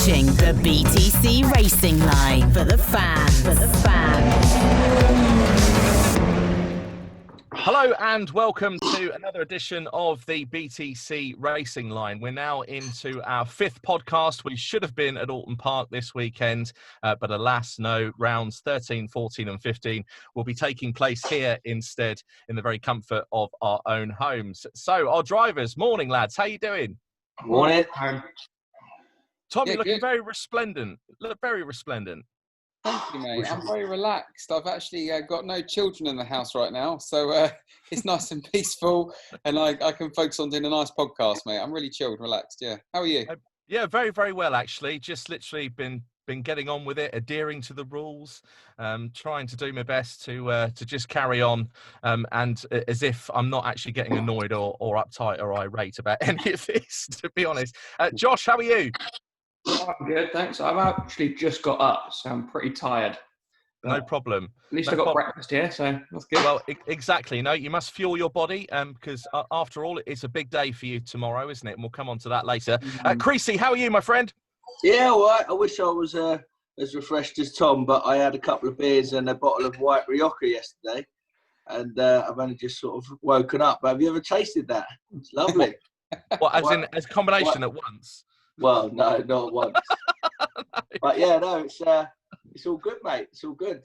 watching the BTC Racing Line for the fans. Hello and welcome to another edition of the BTC Racing Line. We're now into our fifth podcast. We should have been at Oulton Park this weekend, but alas, no. Rounds 13, 14 and 15 will be taking place here instead in the very comfort of our own homes. So our drivers, morning lads, how you doing? Morning. Tom, you're looking good. very resplendent. Look very resplendent. Thank you, mate. I'm very relaxed. I've actually got no children in the house right now, so it's nice and peaceful, and I can focus on doing a nice podcast, mate. I'm really chilled, relaxed. Yeah. How are you? Yeah, very, very well, actually. Just literally been getting on with it, adhering to the rules, trying to do my best to just carry on, and as if I'm not actually getting annoyed or uptight or irate about any of this, to be honest. Josh, how are you? I'm good, thanks. I've actually just got up, so I'm pretty tired. No problem. At least No I got problem. breakfast here, so that's good. Well, exactly. No, you must fuel your body, because after all, it's a big day for you tomorrow, isn't it? And we'll come on to that later. Creasy, how are you, my friend? Yeah, all right. I wish I was as refreshed as Tom, but I had a couple of beers and a bottle of white Rioja yesterday, and I've only just sort of woken up. But have you ever tasted that? It's lovely. What, as a combination at once? Well, no, not once. But yeah, no, it's all good, mate. It's all good.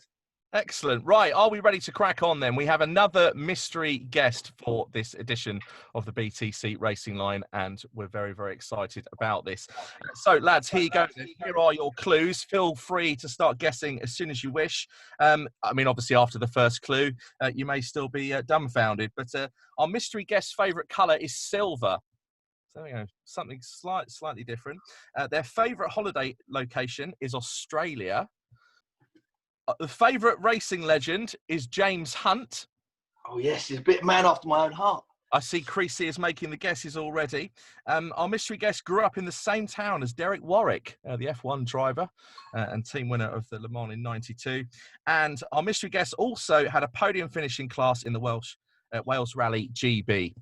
Excellent. Right, are we ready to crack on then? We have another mystery guest for this edition of the BTC Racing Line, and we're very, very excited about this. So, lads, here you go. Here are your clues. Feel free to start guessing as soon as you wish. I mean, obviously, after the first clue, you may still be dumbfounded, but our mystery guest's favourite colour is silver. So, you know, something slightly different. Their favourite holiday location is Australia. The favourite racing legend is James Hunt. Oh yes, he's a bit man after my own heart. I see Creasy is making the guesses already. Our mystery guest grew up in the same town as Derek Warwick, the F1 driver and team winner of the Le Mans in '92. And our mystery guest also had a podium finishing class in the Wales Rally GB.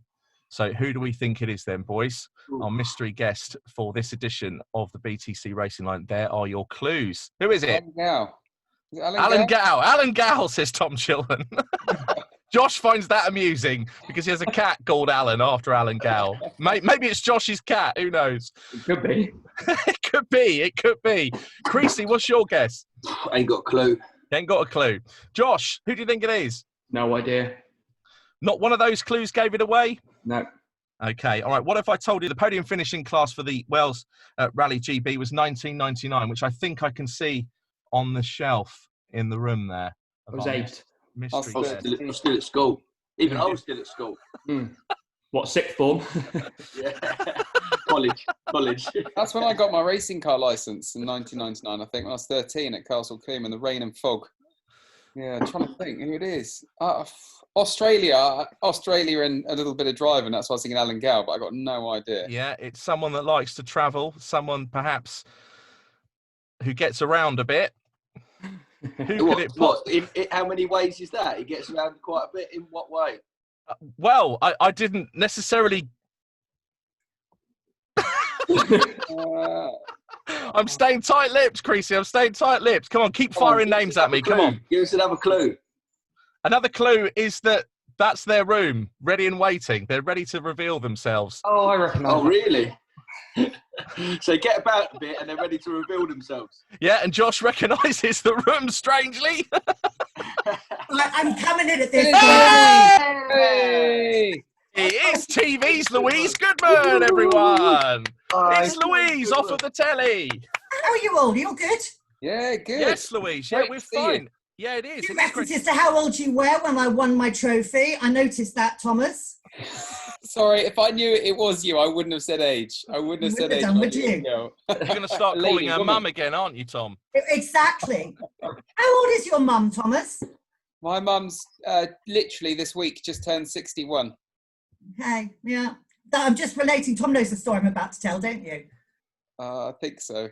So who do we think it is then, boys? Our mystery guest for this edition of the BTC Racing Line. There are your clues. Who is it? Alan Gow. Alan Gow, says Tom Chilton. Josh finds that amusing because he has a cat called Alan after Alan Gow. Maybe it's Josh's cat. Who knows? It could be. It could be. Creasy, what's your guess? I ain't got a clue. Ain't got a clue. Josh, who do you think it is? No idea. Not one of those clues gave it away? No. Okay, all right. What if I told you the podium finishing class for the Wales Rally GB was 1999, which I think I can see on the shelf in the room there. I was 8. I was still at school. Even I was still at school. What, sixth form? Yeah. College. That's when I got my racing car licence in 1999, I think, when I was 13 at Castle Combe in the rain and fog. Yeah, I'm trying to think who it is. Australia and a little bit of driving. That's why I was thinking Alan Gow, but I got no idea. Yeah, it's someone that likes to travel, someone perhaps who gets around a bit. Who could it how many ways is that? He gets around quite a bit. In what way? Well, I didn't necessarily... I'm staying tight-lipped, Creasy. I'm staying tight-lipped. Come on, keep firing names at me. Come on. Give us another clue. Another clue is that's their room, ready and waiting. They're ready to reveal themselves. Oh, I reckon. Oh, really? So get about a bit and they're ready to reveal themselves. Yeah, and Josh recognises the room, strangely. I'm coming in at this. Hey! It is TV's Louise Goodman, everyone. It's Louise off of the telly. How are you all? You all good? Yeah, good. Yes, Louise. Yeah, Great we're to see you. fine. Yeah, it is. Two It's great. references to how old you were when I won my trophy. I noticed that, Thomas. Sorry, if I knew it was you, I wouldn't have said age. I wouldn't have said age. Done, would you? No. You're going to start Lady, calling her woman. mum again, aren't you, Tom? Exactly. How old is your mum, Thomas? My mum's literally this week just turned 61. Okay, yeah. I'm just relating. Tom knows the story I'm about to tell, don't you? I think so.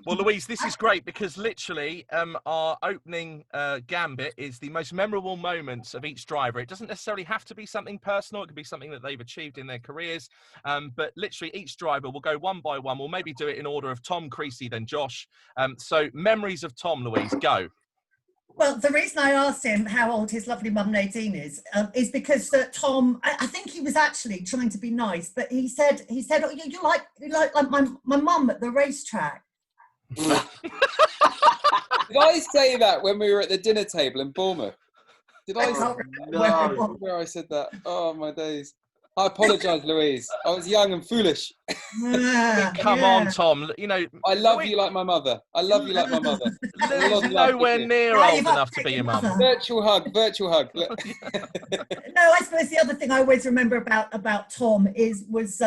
Well, Louise, this is great because literally our opening gambit is the most memorable moments of each driver. It doesn't necessarily have to be something personal. It could be something that they've achieved in their careers. But literally each driver will go one by one. We'll maybe do it in order of Tom, Creasy, then Josh. So memories of Tom, Louise, go. Well, the reason I asked him how old his lovely mum Nadine is because Tom, I think he was actually trying to be nice, but he said, oh, you like my mum at the racetrack. Did I say that when we were at the dinner table in Bournemouth? Did I say where I said that? Oh, my days. I apologise, Louise. I was young and foolish. Come on, Tom. You know, I love you like my mother. I love you like my mother. Lou's nowhere near old enough to be your mum. Virtual hug. No, I suppose the other thing I always remember about Tom was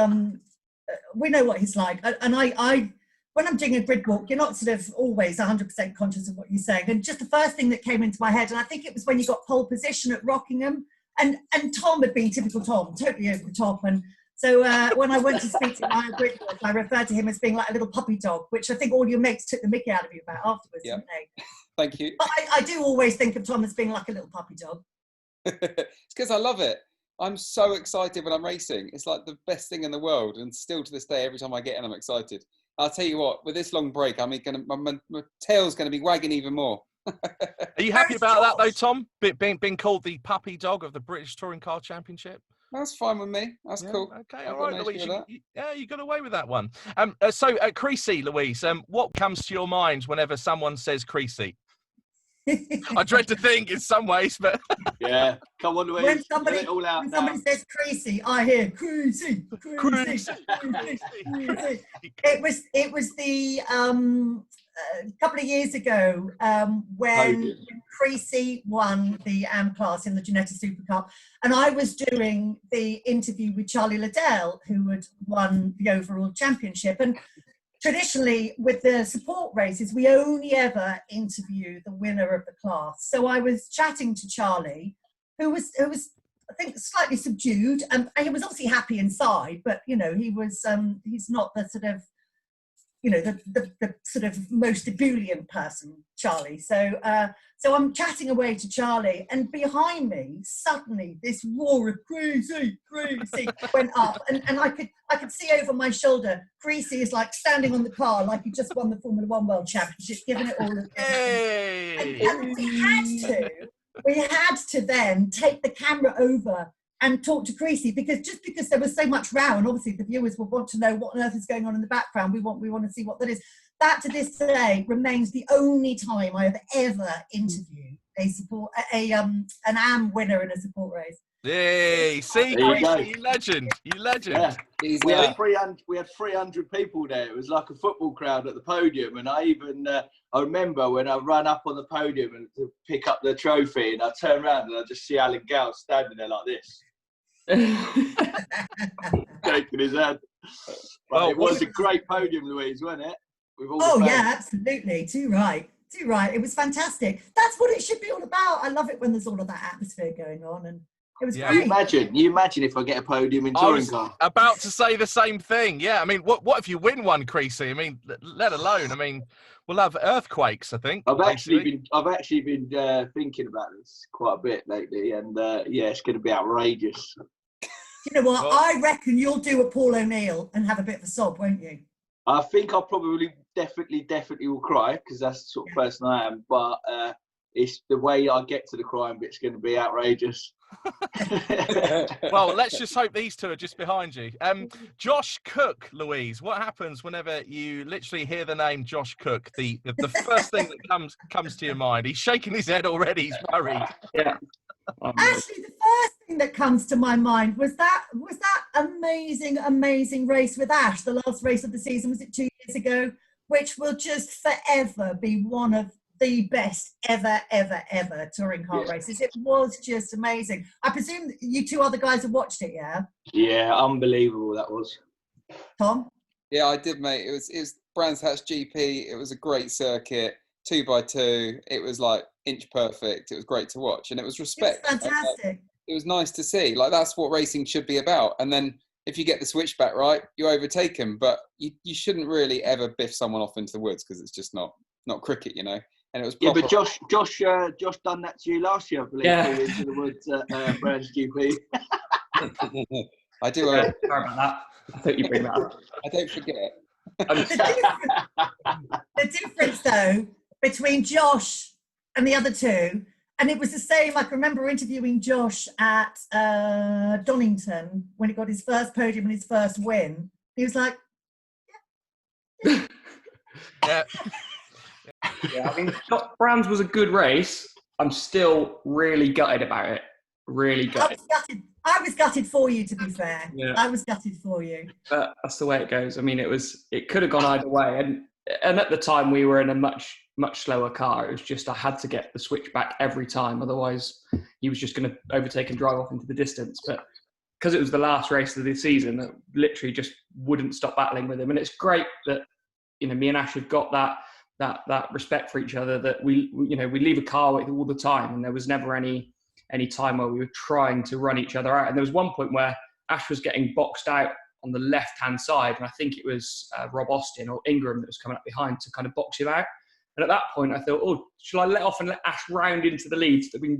we know what he's like, and I when I'm doing a grid walk, you're not sort of always 100% conscious of what you're saying. And just the first thing that came into my head, and I think it was when you got pole position at Rockingham. And Tom had been typical Tom, totally over the top. And so when I went to speak to him, I referred to him as being like a little puppy dog, which I think all your mates took the mickey out of you about afterwards, didn't they? Thank you. But I do always think of Tom as being like a little puppy dog. It's because I love it. I'm so excited when I'm racing. It's like the best thing in the world. And still to this day, every time I get in, I'm excited. I'll tell you what, with this long break, my tail's going to be wagging even more. Are you happy about that though, Tom? Being called the puppy dog of the British Touring Car Championship? That's fine with me. That's cool. Okay, all right, Louise. You got away with that one. So, Creasy, Louise, what comes to your mind whenever someone says Creasy? I dread to think in some ways, but yeah, come on, Louise. When somebody says Creasy, I hear Creasy. It was the a couple of years ago when Creasy won the AM class in the Ginetta Super Cup, and I was doing the interview with Charlie Liddell, who had won the overall championship. And traditionally with the support races, we only ever interview the winner of the class. So I was chatting to Charlie, who was I think slightly subdued, and he was obviously happy inside, but you know, he was he's not the sort of, you know, the sort of most ebullient person, Charlie. So so I'm chatting away to Charlie, and behind me, suddenly this roar of Creasy went up, and I could see over my shoulder, Creasy is like standing on the car like he just won the Formula One World Championship, giving it all. And we had to then take the camera over and talk to Creasy, because there was so much row, and obviously the viewers will want to know what on earth is going on in the background. We want to see what that is. That to this day remains the only time I have ever interviewed an AM winner in a support race. Yay! See, Creasy, you legend. Yeah. We had 300 people there. It was like a football crowd at the podium, and I remember when I ran up on the podium and to pick up the trophy, and I turned around and I just see Alan Gow standing there like this, shaking his head. But it was a great podium, Louise, wasn't it? With all the fans. Yeah, absolutely. Too right. It was fantastic. That's what it should be all about. I love it when there's all of that atmosphere going on, and it was great. You imagine if I get a podium in touring car. About to say the same thing. Yeah, I mean, what if you win one, Creasy? I mean, let alone. I mean, we'll have earthquakes, I think. I've actually been thinking about this quite a bit lately, and it's going to be outrageous. You know what? I reckon you'll do a Paul O'Neill and have a bit of a sob, won't you? I think I probably definitely will cry, because that's the sort of person I am. But it's the way I get to the crying bit's going to be outrageous. Well, let's just hope these two are just behind you. Josh Cook, Louise, what happens whenever you literally hear the name Josh Cook? The first thing that comes to your mind? He's shaking his head already. He's worried. Yeah. Actually, the first thing that comes to my mind was that amazing race with Ash, the last race of the season. Was it 2 years ago? Which will just forever be one of the best ever touring car races. It was just amazing. I presume you two other guys have watched it, yeah? Yeah, unbelievable that was. Tom? Yeah, I did, mate. It was Brands Hatch GP. It was a great circuit, 2x2. It was like inch perfect. It was great to watch, and it was respect. It's fantastic. It was nice to see. Like, that's what racing should be about. And then if you get the switchback right, you overtake him. But you shouldn't really ever biff someone off into the woods because it's just not cricket, you know. And it was proper. Yeah, but Josh done that to you last year, I believe. Yeah. Into the woods at Brands GP. I do. Sorry about that. I thought you bring that up. I don't forget. The difference, though, between Josh and the other two, and it was the same. I can remember interviewing Josh at Donington when he got his first podium and his first win. He was like, Yeah. Yeah, I mean, Brands was a good race. I'm still really gutted about it. Really gutted. I was gutted for you, to be fair. Yeah. I was gutted for you. But that's the way it goes. I mean, it could have gone either way. And at the time, we were in a much slower car. It was just I had to get the switchback every time. Otherwise, he was just going to overtake and drive off into the distance. But because it was the last race of the season, I literally just wouldn't stop battling with him. And it's great that, you know, me and Ash have got that respect for each other, that we leave a car with all the time, and there was never any time where we were trying to run each other out. And there was one point where Ash was getting boxed out on the left-hand side, and I think it was Rob Austin or Ingram that was coming up behind to kind of box him out. And at that point, I thought, oh, shall I let off and let Ash round into the lead so that we can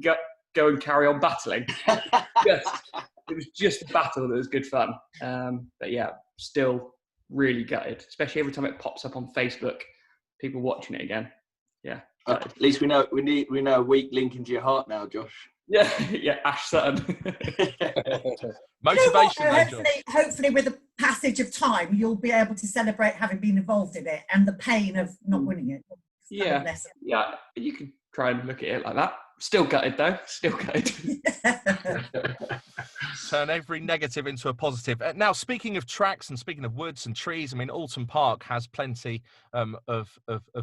go and carry on battling? It was just a battle that was good fun. But yeah, still really gutted, especially every time it pops up on Facebook, people watching it again. Yeah. At least we know a weak link into your heart now, Josh. Yeah, Ash Sutton. Motivation, you know though, what? Hopefully, with the passage of time, you'll be able to celebrate having been involved in it and the pain of not winning it. Yeah, you can try and look at it like that. Still gutted, though. Still gutted. Turn every negative into a positive. Now, speaking of tracks and speaking of woods and trees, I mean, Oulton Park has plenty of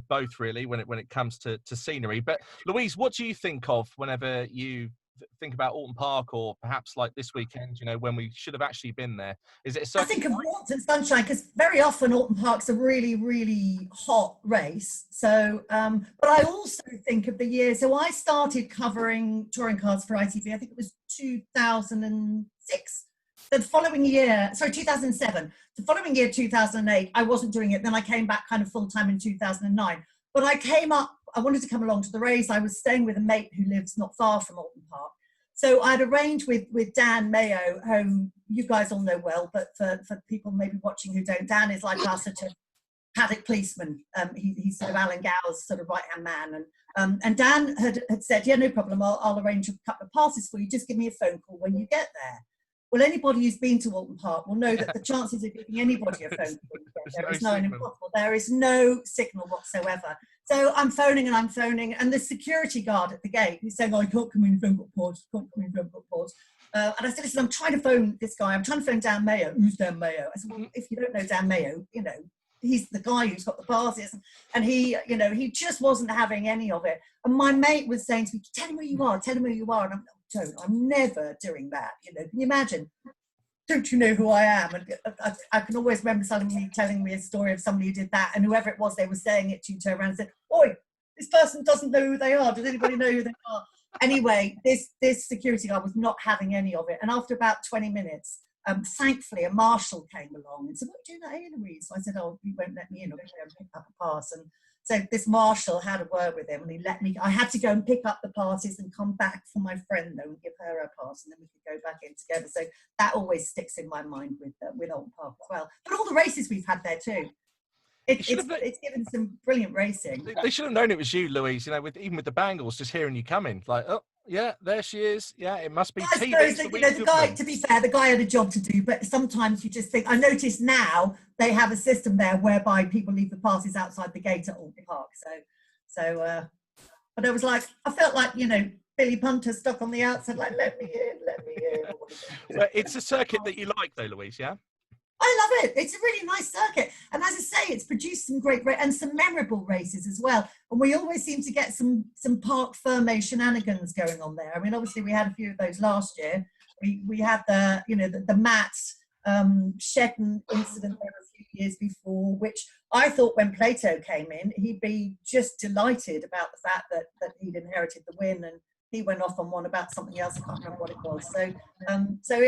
both, really, when it comes to scenery. But Louise, what do you think of whenever you think about Oulton Park, or perhaps like this weekend, you know, when we should have actually been there? Is it a I think of warmth and sunshine, because very often Oulton Park's a really, really hot race. So, but I also think of the year. So I started covering touring cars for ITV, I think it was 2006. So the following year, 2007. The following year, 2008, I wasn't doing it. Then I came back kind of full-time in 2009. But I wanted to come along to the race. I was staying with a mate who lives not far from Oulton Park. So I'd arranged with Dan Mayo, whom you guys all know well, but for people maybe watching who don't, Dan is like our sort of paddock policeman. He's sort of Alan Gower's sort of right-hand man. And Dan had said, yeah, no problem, I'll arrange a couple of passes for you. Just give me a phone call when you get there. Well, anybody who's been to Oulton Park will know that the chances of giving anybody a phone call when you get there is nigh impossible. There is no signal whatsoever. So I'm phoning, and the security guard at the gate, he's saying, oh, I can't come in if you haven't got ports, can't come in if you haven't got ports. And I said, listen, I'm trying to phone this guy. I'm trying to phone Dan Mayo. Who's Dan Mayo? I said, well, if you don't know Dan Mayo, you know, he's the guy who's got the passes. And he, you know, he just wasn't having any of it. And my mate was saying to me, tell him where you are, tell him where you are. And I'm never doing that. You know, can you imagine? Don't you know who I am? And I can always remember somebody telling me a story of somebody who did that, and whoever it was they were saying it to, turned around and said, oi, this person doesn't know who they are. Does anybody know who they are? Anyway, this security guard was not having any of it. And after about 20 minutes, thankfully, a marshal came along and said, what are you doing that here, Louise? So I said, oh, you won't let me in. I'll go and pick up a pass. And so this marshal had a word with him, and he let me. I had to go and pick up the passes and come back for my friend, though, and give her a pass, and then we could go back in together. So that always sticks in my mind with Oulton Park as well. But all the races we've had there too. It's given some brilliant racing. They should have known it was you, Louise. You know, even with the bangles, just hearing you coming, like, oh yeah, there she is. Yeah, it must be TV. The guy, to be fair, the guy had a job to do, but sometimes you just think. I notice now they have a system there whereby people leave the passes outside the gate at Oulton Park. But I was like, I felt like, you know, Billy Punter stuck on the outside, like, let me in. But it's a circuit that you like, though, Louise. Yeah. I love it. It's a really nice circuit. And as I say, it's produced some great and some memorable races as well. And we always seem to get some Parc Fermé shenanigans going on there. I mean, obviously we had a few of those last year. We had the Matt Shedden incident there a few years before, which I thought when Plato came in, he'd be just delighted about the fact that he'd inherited the win, and he went off on one about something else. I can't remember what it was. So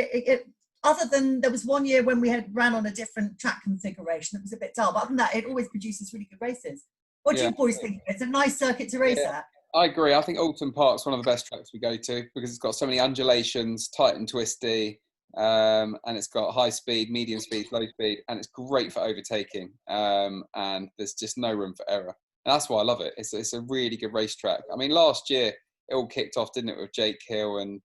other than there was one year when we had ran on a different track configuration, it was a bit dull. But other than that, it always produces really good races. What do you boys think? It's a nice circuit to race at. I agree. I think Oulton Park's one of the best tracks we go to because it's got so many undulations, tight and twisty, and it's got high speed, medium speed, low speed, and it's great for overtaking. And there's just no room for error. And that's why I love it. It's a really good racetrack. I mean, last year it all kicked off, didn't it, with Jake Hill and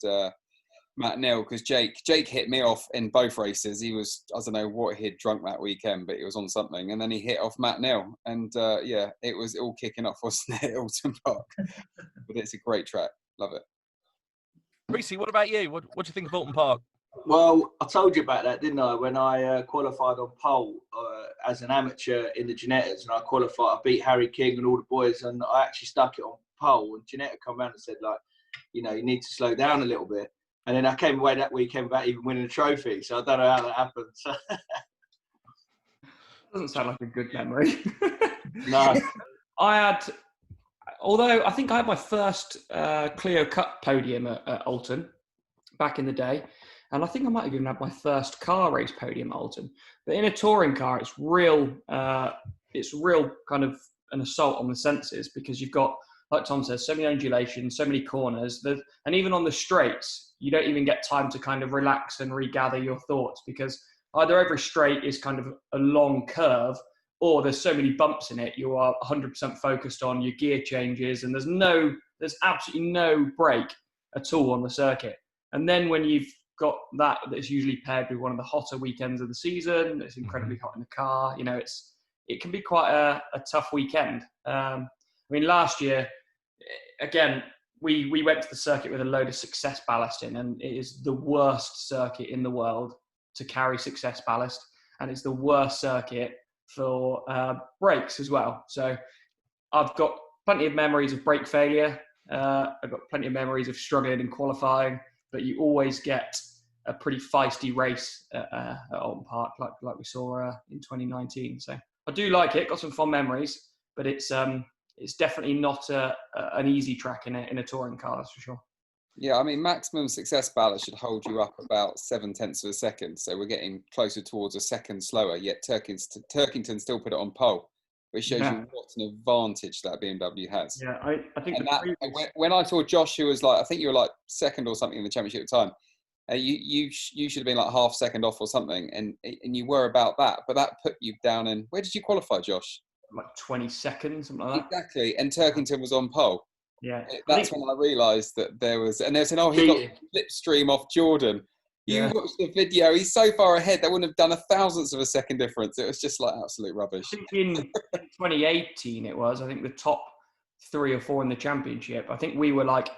Matt Neal, because Jake hit me off in both races. He was, I don't know what he'd drunk that weekend, but he was on something. And then he hit off Matt Neal. And it was all kicking off, wasn't it, at Oulton Park? But it's a great track. Love it. Creasy, what about you? What do you think of Oulton Park? Well, I told you about that, didn't I? When I qualified on pole as an amateur in the Genettas, and I beat Harry King and all the boys, and I actually stuck it on pole. And Genetta come around and said, like, you know, you need to slow down a little bit. And then I came away that weekend without even winning a trophy. So I don't know how that happened. So. Doesn't sound like a good memory. No. Although I think I had my first Clio Cup podium at Oulton back in the day. And I think I might have even had my first car race podium at Oulton. But in a touring car, it's real kind of an assault on the senses, because you've got, like Tom says, so many undulations, so many corners. And even on the straights, you don't even get time to kind of relax and regather your thoughts, because either every straight is kind of a long curve, or there's so many bumps in it, you are 100% focused on your gear changes, and there's absolutely no break at all on the circuit. And then when you've got that's usually paired with one of the hotter weekends of the season, it's incredibly hot in the car, you know, it can be quite a tough weekend. I mean, last year, again, we went to the circuit with a load of success ballast in, and it is the worst circuit in the world to carry success ballast, and it's the worst circuit for brakes as well. So I've got plenty of memories of brake failure. I've got plenty of memories of struggling in qualifying, but you always get a pretty feisty race at Oulton Park, like we saw in 2019. So I do like it, got some fond memories, but it's definitely not an easy track in a touring car, that's for sure. Yeah, I mean, maximum success ballast should hold you up about 0.7 of a second. So we're getting closer towards a second slower, yet Turkington still put it on pole, which shows you what an advantage that BMW has. Yeah, I think when I saw Josh, who was like, I think you were like second or something in the championship at the time, you should have been like half second off or something, and you were about that, but that put you down in, where did you qualify, Josh? Like 22nd, something like that. Exactly, and Turkington was on pole. Yeah, that's when I realised that there was, and they were saying, oh, he got slipstream off Jordan. You watched the video, he's so far ahead, they wouldn't have done 1,000th of a second difference. It was just like absolute rubbish. I think in 2018 it was, I think the top 3 or 4 in the championship, I think we were like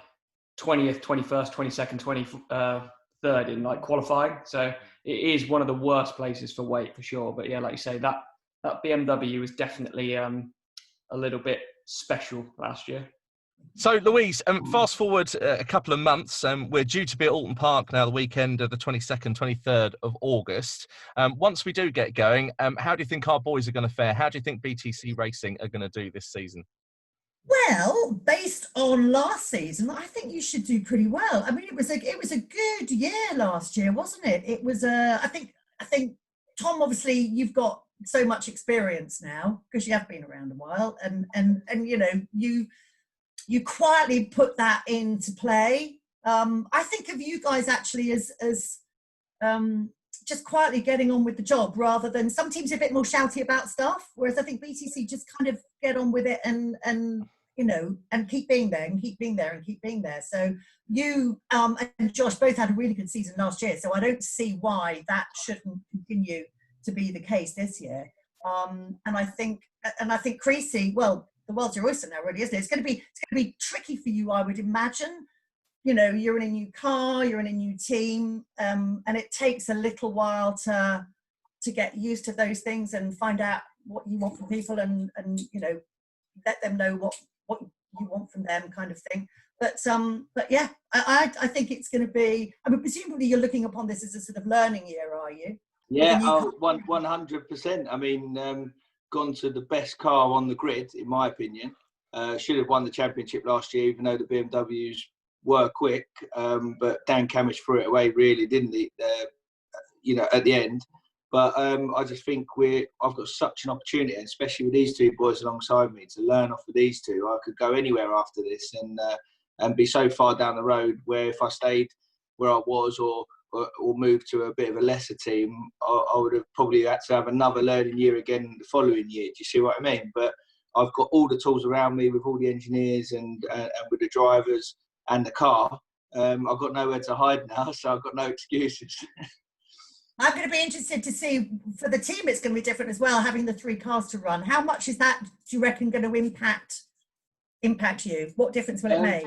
20th, 21st, 22nd, 23rd in like qualifying. So it is one of the worst places for weight for sure. But yeah, like you say, that BMW was definitely a little bit special last year. So, Louise, fast forward a couple of months. We're due to be at Oulton Park now, the weekend of the 22nd, 23rd of August. Once we do get going, how do you think our boys are going to fare? How do you think BTC Racing are going to do this season? Well, based on last season, I think you should do pretty well. I mean, it was a good year last year, wasn't it? It was I think Tom, obviously you've got so much experience now because you have been around a while, and you know, you quietly put that into play. I think of you guys actually as just quietly getting on with the job, rather than some teams are a bit more shouty about stuff, whereas I think BTC just kind of get on with it and you know, and keep being there and keep being there and keep being there. So you and Josh both had a really good season last year, so I don't see why that shouldn't continue to be the case this year. And I think Creasy, well, the world's your oyster now, really, isn't it? It's going to be tricky for you, I would imagine. You know, you're in a new car, you're in a new team, and it takes a little while to get used to those things and find out what you want from people, and you know, let them know what you want from them, kind of thing. But yeah, I think it's going to be. I mean, presumably you're looking upon this as a sort of learning year, are you? Yeah, 100%. I mean, gone to the best car on the grid, in my opinion. Should have won the championship last year, even though the BMWs were quick. But Dan Cammish threw it away, really, didn't he? at the end. But I just think I've got such an opportunity, especially with these two boys alongside me, to learn off of these two. I could go anywhere after this and be so far down the road, where if I stayed where I was or moved to a bit of a lesser team, I would have probably had to have another learning year again the following year. Do you see what I mean? But I've got all the tools around me with all the engineers and with the drivers and the car. I've got nowhere to hide now, so I've got no excuses. I'm going to be interested to see, for the team, it's going to be different as well, having the 3 cars to run. How much is that, do you reckon, going to impact you? What difference will it make?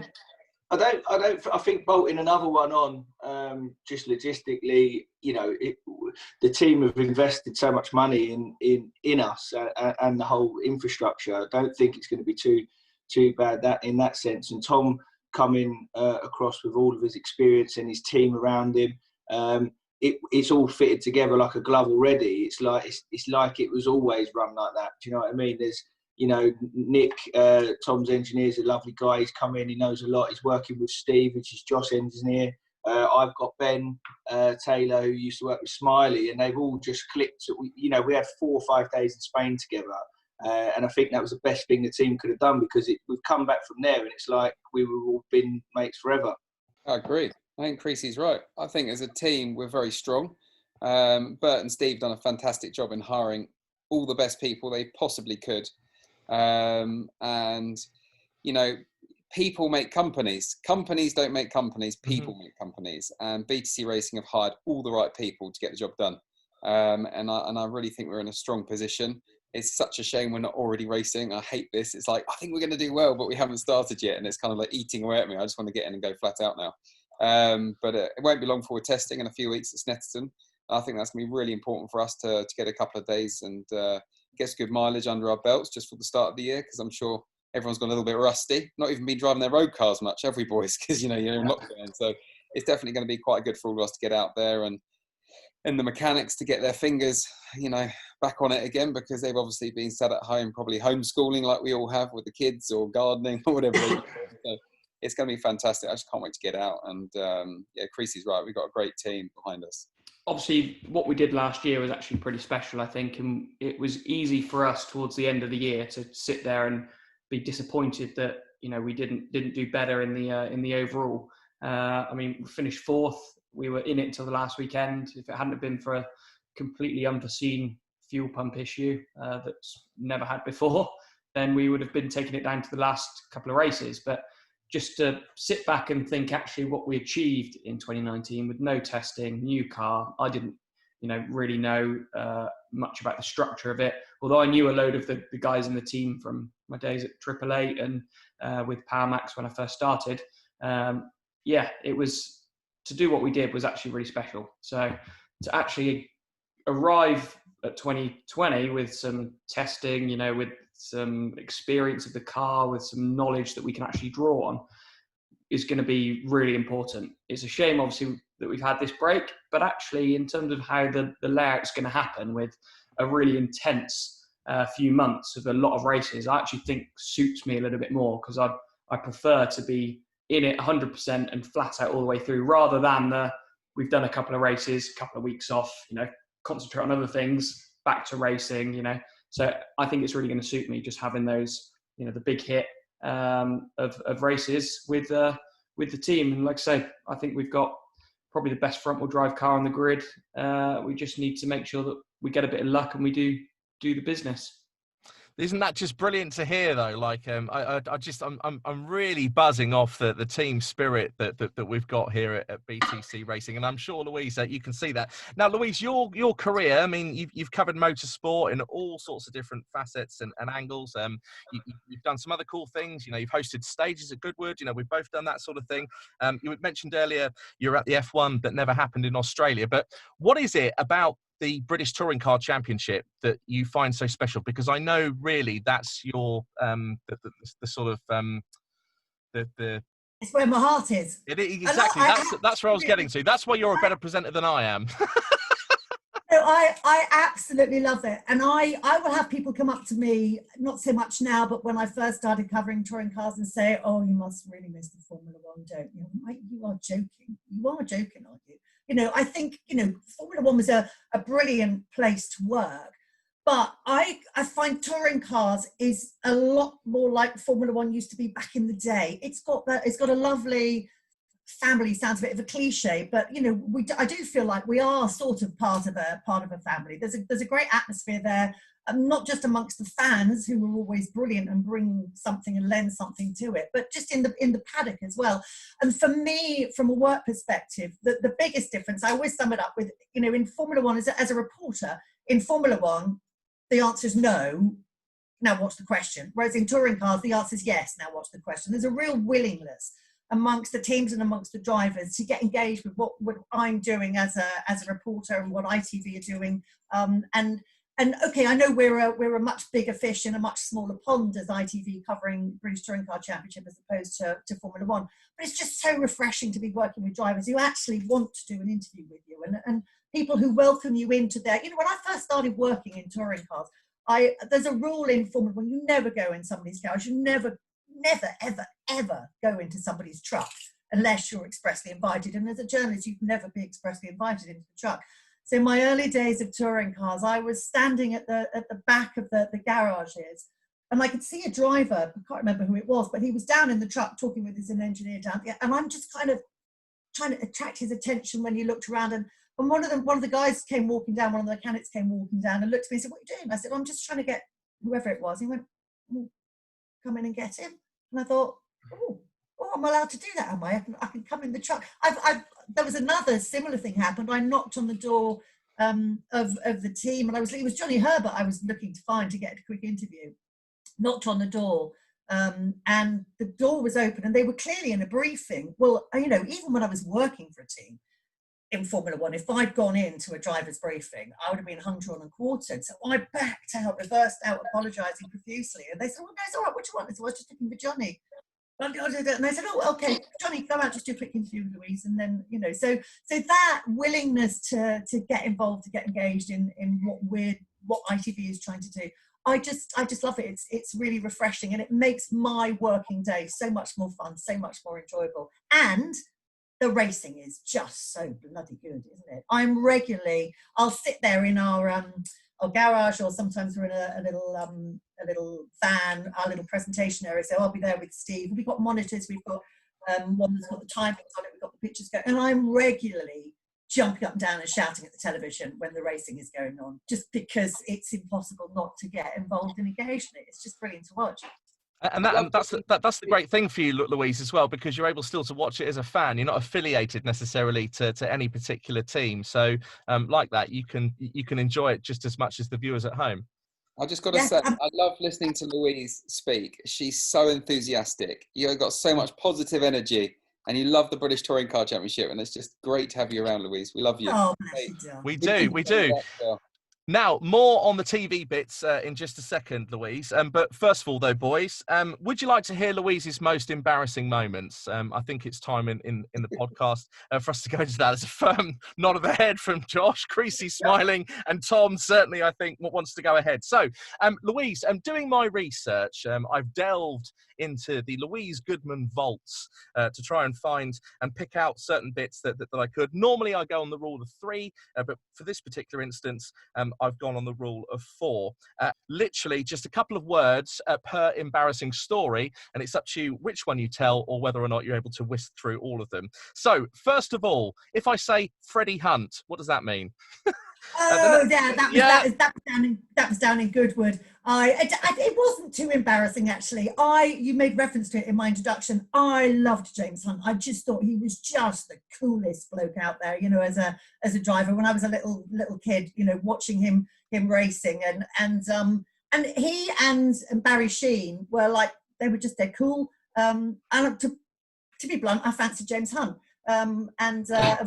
I think bolting another one on, just logistically, the team have invested so much money in us and the whole infrastructure. I don't think it's going to be too bad in that sense. And Tom coming across with all of his experience and his team around him, it's all fitted together like a glove already. It's like it was always run like that. Do you know what I mean? There's, Nick, Tom's engineer, is a lovely guy. He's come in, he knows a lot. He's working with Steve, which is Josh's engineer. I've got Ben Taylor, who used to work with Smiley, and they've all just clicked. We had 4 or 5 days in Spain together. And I think that was the best thing the team could have done, because we've come back from there and it's like we've all been mates forever. I agree. I think Creasy's right. I think as a team, we're very strong. Bert and Steve done a fantastic job in hiring all the best people they possibly could. And, people make companies. Companies don't make companies. People make companies. And BTC Racing have hired all the right people to get the job done. And I really think we're in a strong position. It's such a shame we're not already racing. I hate this. It's like, I think we're going to do well, but we haven't started yet. And it's kind of like eating away at me. I just want to get in and go flat out now. But it won't be long before we're testing in a few weeks at Snetterton. I think that's going to be really important for us to get a couple of days and get some good mileage under our belts just for the start of the year, because I'm sure everyone's gone a little bit rusty. Not even been driving their road cars much, every boys, because you're in lockdown. So it's definitely going to be quite good for all of us to get out there and the mechanics to get their fingers, back on it again, because they've obviously been sat at home, probably homeschooling like we all have with the kids, or gardening or whatever. So it's going to be fantastic. I just can't wait to get out. And Creasy's right. We've got a great team behind us. Obviously, what we did last year was actually pretty special, I think, and it was easy for us towards the end of the year to sit there and be disappointed that we didn't do better in the overall. We finished 4th. We were in it until the last weekend. If it hadn't been for a completely unforeseen fuel pump issue that's never had before, then we would have been taking it down to the last couple of races. But just to sit back and think actually what we achieved in 2019 with no testing, new car. I didn't, really know much about the structure of it. Although I knew a load of the guys in the team from my days at 888 and with PowerMax when I first started. It was, to do what we did was actually really special. So to actually arrive at 2020 with some testing, with some experience of the car, with some knowledge that we can actually draw on, is going to be really important. It's a shame, obviously, that we've had this break, but actually in terms of how the layout's going to happen with a really intense few months of a lot of races, I actually think suits me a little bit more, because I prefer to be in it 100% and flat out all the way through, rather than we've done a couple of races, a couple of weeks off, concentrate on other things, back to racing, So I think it's really going to suit me just having those, the big hit of races with the team. And like I say, I think we've got probably the best front-wheel drive car on the grid. We just need to make sure that we get a bit of luck and we do the business. Isn't that just brilliant to hear, though? Like, I'm really buzzing off the team spirit that we've got here at BTC Racing, and I'm sure, Louise, you can see that. Now, Louise, your career, I mean, you've covered motorsport in all sorts of different facets and angles. You've done some other cool things. You've hosted stages at Goodwood. We've both done that sort of thing. You mentioned earlier you're at the F1 that never happened in Australia, but what is it about the British Touring Car Championship that you find so special? Because I know really that's your the sort of the it's where my heart is. Exactly. That's where I was getting to. That's why you're a better presenter than I am. No, I absolutely love it. And I will have people come up to me, not so much now, but when I first started covering touring cars, and say, oh, you must really miss the Formula One, don't you? I'm like, you are joking. You are joking, aren't you? I think, Formula One was a brilliant place to work. But I find touring cars is a lot more like Formula One used to be back in the day. It's got a lovely family. Sounds a bit of a cliche, but I do feel like we are sort of part of a family. There's a great atmosphere there, not just amongst the fans who are always brilliant and bring something and lend something to it, but just in the paddock as well. And for me, from a work perspective, the biggest difference, I always sum it up with, in Formula One as a reporter, in Formula One, the answer is no, now what's the question? Whereas in touring cars, the answer is yes, now what's the question? There's a real willingness amongst the teams and amongst the drivers to get engaged with what I'm doing as a reporter and what ITV are doing. And okay, I know we're a much bigger fish in a much smaller pond as ITV covering British Touring Car Championship as opposed to Formula One. But it's just so refreshing to be working with drivers who actually want to do an interview with you and people who welcome you into their, when I first started working in touring cars, there's a rule in Formula One, you never go in somebody's garage, you never, ever, ever go into somebody's truck unless you're expressly invited. And as a journalist, you'd never be expressly invited into the truck. So in my early days of touring cars, I was standing at the back of the garages, and I could see a driver, I can't remember who it was, but he was down in the truck talking with his engineer down there, and I'm just kind of trying to attract his attention when he looked around, and one of the guys came walking down, one of the mechanics came walking down and looked at me and said, "What are you doing?" I said, "I'm just trying to get whoever it was." He went, "Come in and get him." And I thought, oh, I'm allowed to do that, am I? I can come in the truck. There was another similar thing happened. I knocked on the door of the team, and it was Johnny Herbert I was looking to find to get a quick interview. Knocked on the door, and the door was open, and they were clearly in a briefing. Well, even when I was working for a team in Formula One, if I'd gone into a driver's briefing, I would have been hung, drawn and quartered. So I backed out, reversed out, apologising profusely. And they said, "Oh, no, it's all right, what do you want?" I said, "I was just looking for Johnny." And they said, "Oh, okay, Johnny, go out, just do a quick interview with Louise." And then, so that willingness to get involved, to get engaged in what ITV is trying to do, I just love it. It's really refreshing, and it makes my working day so much more fun, so much more enjoyable. And the racing is just so bloody good, isn't it? I'll sit there in our garage, or sometimes we're in a little van, our little presentation area. So I'll be there with Steve. We've got monitors, we've got one that's got the timings on it, we've got the pictures going, and I'm regularly jumping up and down and shouting at the television when the racing is going on, just because it's impossible not to get involved and engaged in it. It's just brilliant to watch. And that's the great thing for you, Louise, as well, because you're able still to watch it as a fan. You're not affiliated necessarily to any particular team. So like that, you can enjoy it just as much as the viewers at home. I just got to say, I love listening to Louise speak. She's so enthusiastic. You've got so much positive energy, and you love the British Touring Car Championship, and it's just great to have you around, Louise. We love you. Oh, we do. Now, more on the TV bits in just a second, Louise. But first of all, though, boys, would you like to hear Louise's most embarrassing moments? I think it's time in the podcast for us to go into that. There's a firm nod of the head from Josh, Creasy smiling, and Tom certainly, I think, wants to go ahead. So, Louise, doing my research, I've delved into the Louise Goodman vaults to try and find and pick out certain bits that I could. Normally, I go on the rule of 3, but for this particular instance, I've gone on the rule of 4. Literally just a couple of words per embarrassing story, and it's up to you which one you tell or whether or not you're able to whisk through all of them. So, first of all, if I say Freddie Hunt, what does that mean? That was down in Goodwood. It wasn't too embarrassing, actually. You made reference to it in my introduction. I loved James Hunt. I just thought he was just the coolest bloke out there, as a driver. When I was a little kid, watching him racing, and he and Barry Sheen were like, they're cool. And to be blunt, I fancied James Hunt.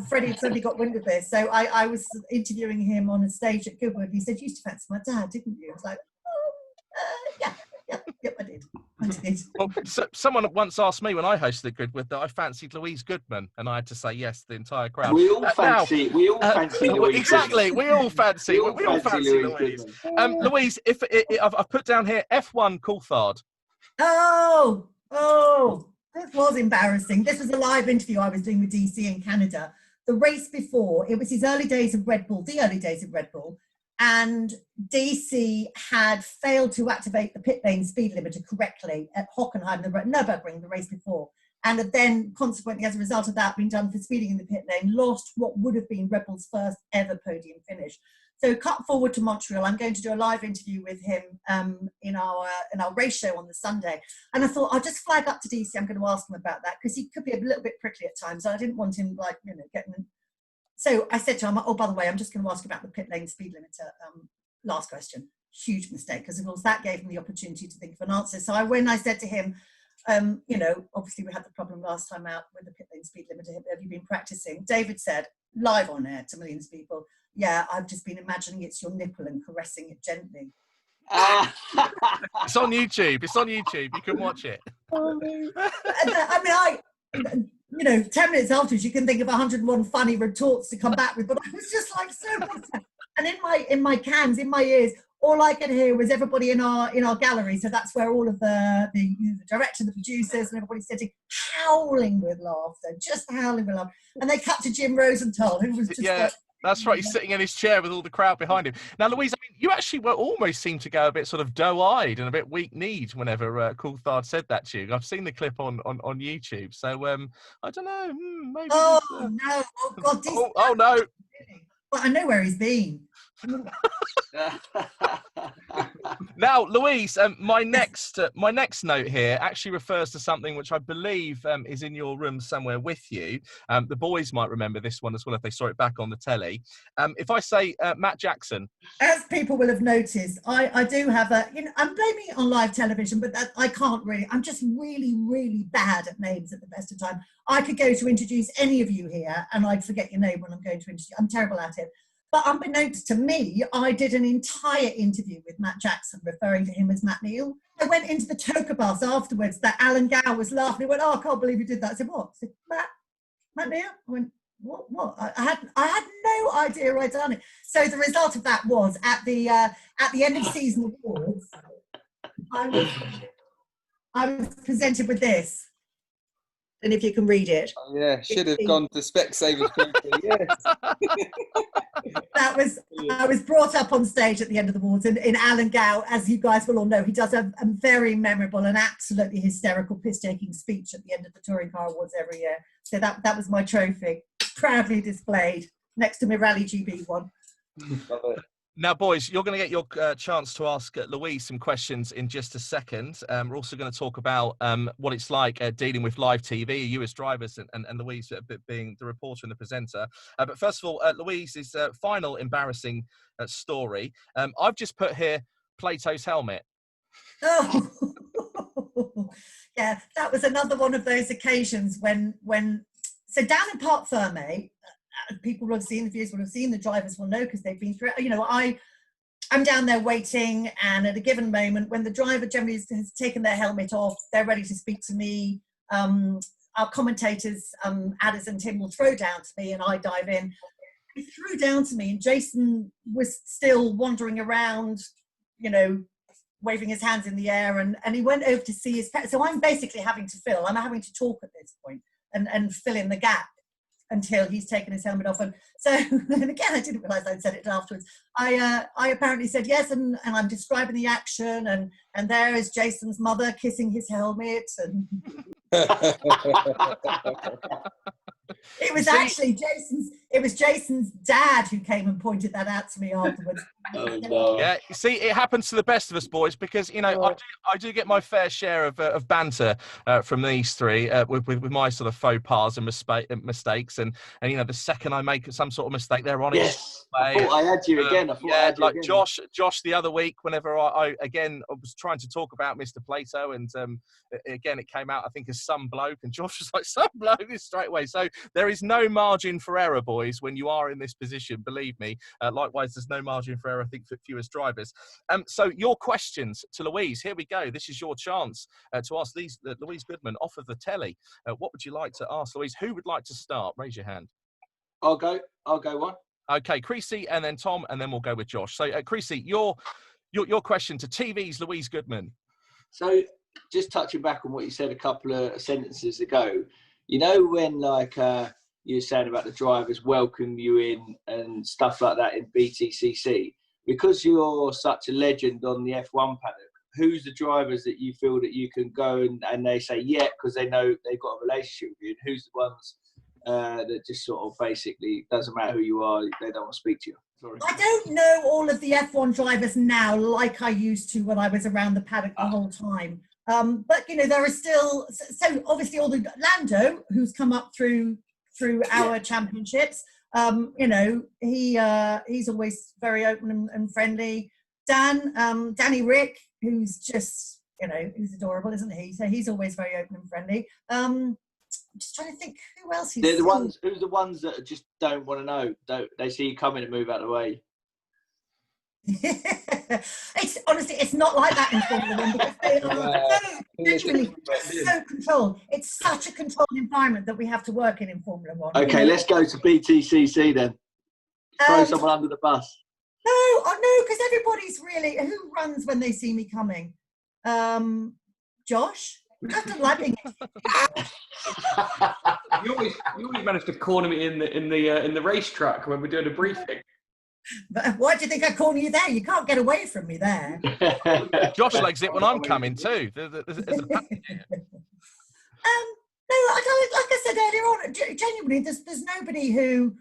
Freddie had suddenly got wind of this. So I was interviewing him on a stage at Goodwood. He said, "You used to fancy my dad, didn't you?" I was like, yep, I did. Well, so someone once asked me when I hosted Goodwood that I fancied Louise Goodman, and I had to say yes, the entire crowd. We all fancy Louise. Exactly, we all fancy Louise. Louise, if I've put down here F1 Coulthard. Oh, this was embarrassing. This was a live interview I was doing with DC in Canada. the race before, it was his early days of Red Bull, the early days of Red Bull, and DC had failed to activate the pit lane speed limiter correctly at Hockenheim, the Nürburgring, the race before, and had then consequently, as a result of that, been done for speeding in the pit lane, lost what would have been Red Bull's first ever podium finish. So cut forward to Montreal. I'm going to do a live interview with him in our race show on the Sunday. And I thought, I'll just flag up to DC. I'm going to ask him about that because he could be a little bit prickly at times. I didn't want him getting... So I said to him, oh, by the way, I'm just going to ask about the pit lane speed limiter. Last question. Huge mistake, because of course that gave him the opportunity to think of an answer. So when I said to him, obviously we had the problem last time out with the pit lane speed limiter. Have you been practicing? David said, live on air to millions of people, yeah, I've just been imagining it's your nipple and caressing it gently. It's on YouTube. It's on YouTube. You can watch it. I mean, 10 minutes afterwards, you can think of 101 funny retorts to come back with, but I was just like so upset. And in my ears, all I could hear was everybody in our gallery. So that's where all of the director, the producers, and everybody sitting howling with laughter, just howling with laughter. And they cut to Jim Rosenthal, who was just that's right. He's sitting in his chair with all the crowd behind him. Now, Louise, I mean, you actually almost seem to go a bit sort of doe-eyed and a bit weak-kneed whenever Coulthard said that to you. I've seen the clip on YouTube. So, I don't know. Maybe. Oh, no. Oh, God. Oh, no. Well, I know where he's been. Now, Louise, my next note here actually refers to something which I believe is in your room somewhere with you. The boys might remember this one as well if they saw it back on the telly. If I say Matt Jackson, as people will have noticed, I do have I'm blaming it on live television, but I can't really. I'm just really, really bad at names at the best of time. I could go to introduce any of you here, and I'd forget your name when I'm going to introduce. I'm terrible at it. But unbeknownst to me, I did an entire interview with Matt Jackson, referring to him as Matt Neal. I went into the Toka bus afterwards that Alan Gow was laughing. He went, "Oh, I can't believe you did that." I said, "What?" I said, Matt Neal? I went, what? I had no idea I'd done it. So the result of that was at the end of season awards, I was presented with this. And if you can read it. Oh, yeah, should have gone to Specsavers. Yes. I was brought up on stage at the end of the awards, and in Alan Gow, as you guys will all know, he does a very memorable and absolutely hysterical piss-taking speech at the end of the Touring Car Awards every year. So that was my trophy, proudly displayed next to my Rally GB one. Love it. Now, boys, you're going to get your chance to ask Louise some questions in just a second. We're also going to talk about what it's like dealing with live TV, you as drivers and Louise being the reporter and the presenter. But first of all, Louise's final embarrassing story. I've just put here Plato's helmet. Oh, yeah, that was another one of those occasions when so down in Parc Fermé, people will have seen the views, will have seen, the drivers will know because they've been through it. I'm down there waiting, and at a given moment when the driver generally has taken their helmet off, they're ready to speak to me. Our commentators, Addis and Tim, will throw down to me and I dive in. He threw down to me and Jason was still wandering around, waving his hands in the air, and he went over to see his pet. So I'm basically having to talk at this point and fill in the gap until he's taken his helmet off. And so, and again, I didn't realise I'd said it afterwards. I apparently said yes, and I'm describing the action, and there is Jason's mother kissing his helmet, and it was actually Jason's dad who came and pointed that out to me afterwards. Oh, no. Yeah, you see, it happens to the best of us, boys, because I do get my fair share of banter from these three with my sort of faux pas and mistakes, and the second I make some sort of mistake, they're on it. Yes, I thought I had you again. Josh the other week, whenever I was trying to talk about Mr. Plato, and again it came out I think as some bloke, and Josh was like, some bloke, straight away. So there is no margin for error, boys, when you are in this position, believe me. Likewise, there's no margin for error, I think, for you as drivers. So your questions to Louise, here we go. This is your chance to ask Louise Goodman off of the telly. What would you like to ask Louise? Who would like to start? Raise your hand. I'll go one. Okay, Creasy, and then Tom, and then we'll go with Josh. So, Creasy, your question to TV's Louise Goodman. So, just touching back on what you said a couple of sentences ago, when you're saying about the drivers welcome you in and stuff like that in BTCC, because you're such a legend on the F1 paddock, who's the drivers that you feel that you can go and they say, yeah, because they know they've got a relationship with you, and who's the ones that just sort of basically doesn't matter who you are, they don't want to speak to you? Sorry. I don't know all of the F1 drivers now like I used to when I was around the paddock the whole time. But, you know, there are still, so obviously all the Lando, who's come up through our championships, you know, he's always very open and friendly. Danny Rick, who's just, you know, he's adorable, isn't he? So he's always very open and friendly. I'm just trying to think who else he's. They're the ones. Who's the ones that just don't want to know? Don't they see you coming and move out of the way? It's honestly, it's not like that in Formula One because they are literally so controlled. It's such a controlled environment that we have to work in Formula One. Okay, let's go to BTCC then. Throw someone under the bus. No, because everybody's really. Who runs when they see me coming? Josh. I don't like being. You always manage to corner me in the racetrack when we're doing a briefing. But why do you think I corner you there? You can't get away from me there. Josh likes it when I'm coming too. There's a pattern here. No, I don't, like I said earlier on, genuinely, there's nobody who.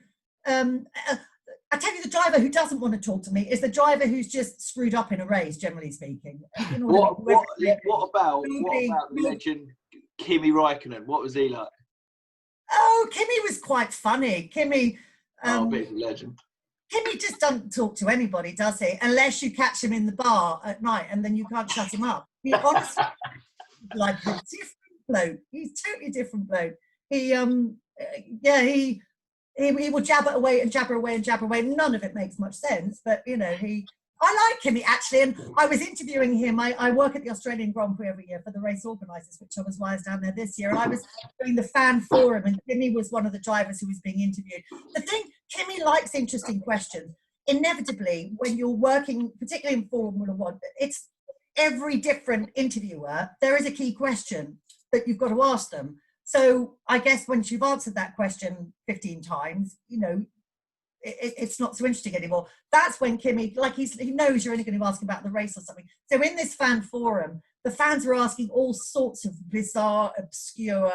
I tell you, the driver who doesn't want to talk to me is the driver who's just screwed up in a race, generally speaking. You know what about the legend Kimi Rikknen? What was he like? Oh, Kimi was quite funny. Kimi. A bit of a legend. Kimi just doesn't talk to anybody, does he? Unless you catch him in the bar at night and then you can't shut him up. He honestly like a different bloke. He's totally different bloke. He will jabber away and jabber away and jabber away. None of it makes much sense, but you know, I like Kimi actually, and I was interviewing him. I work at the Australian Grand Prix every year for the race organisers, which I was why I was down there this year, and I was doing the fan forum, and Kimi was one of the drivers who was being interviewed. The thing, Kimi likes interesting questions. Inevitably, when you're working, particularly in Formula One, it's every different interviewer, there is a key question that you've got to ask them. So I guess once you've answered that question 15 times, you know, it's not so interesting anymore. That's when Kimi, like he knows you're only going to ask about the race or something. So in this fan forum, the fans were asking all sorts of bizarre, obscure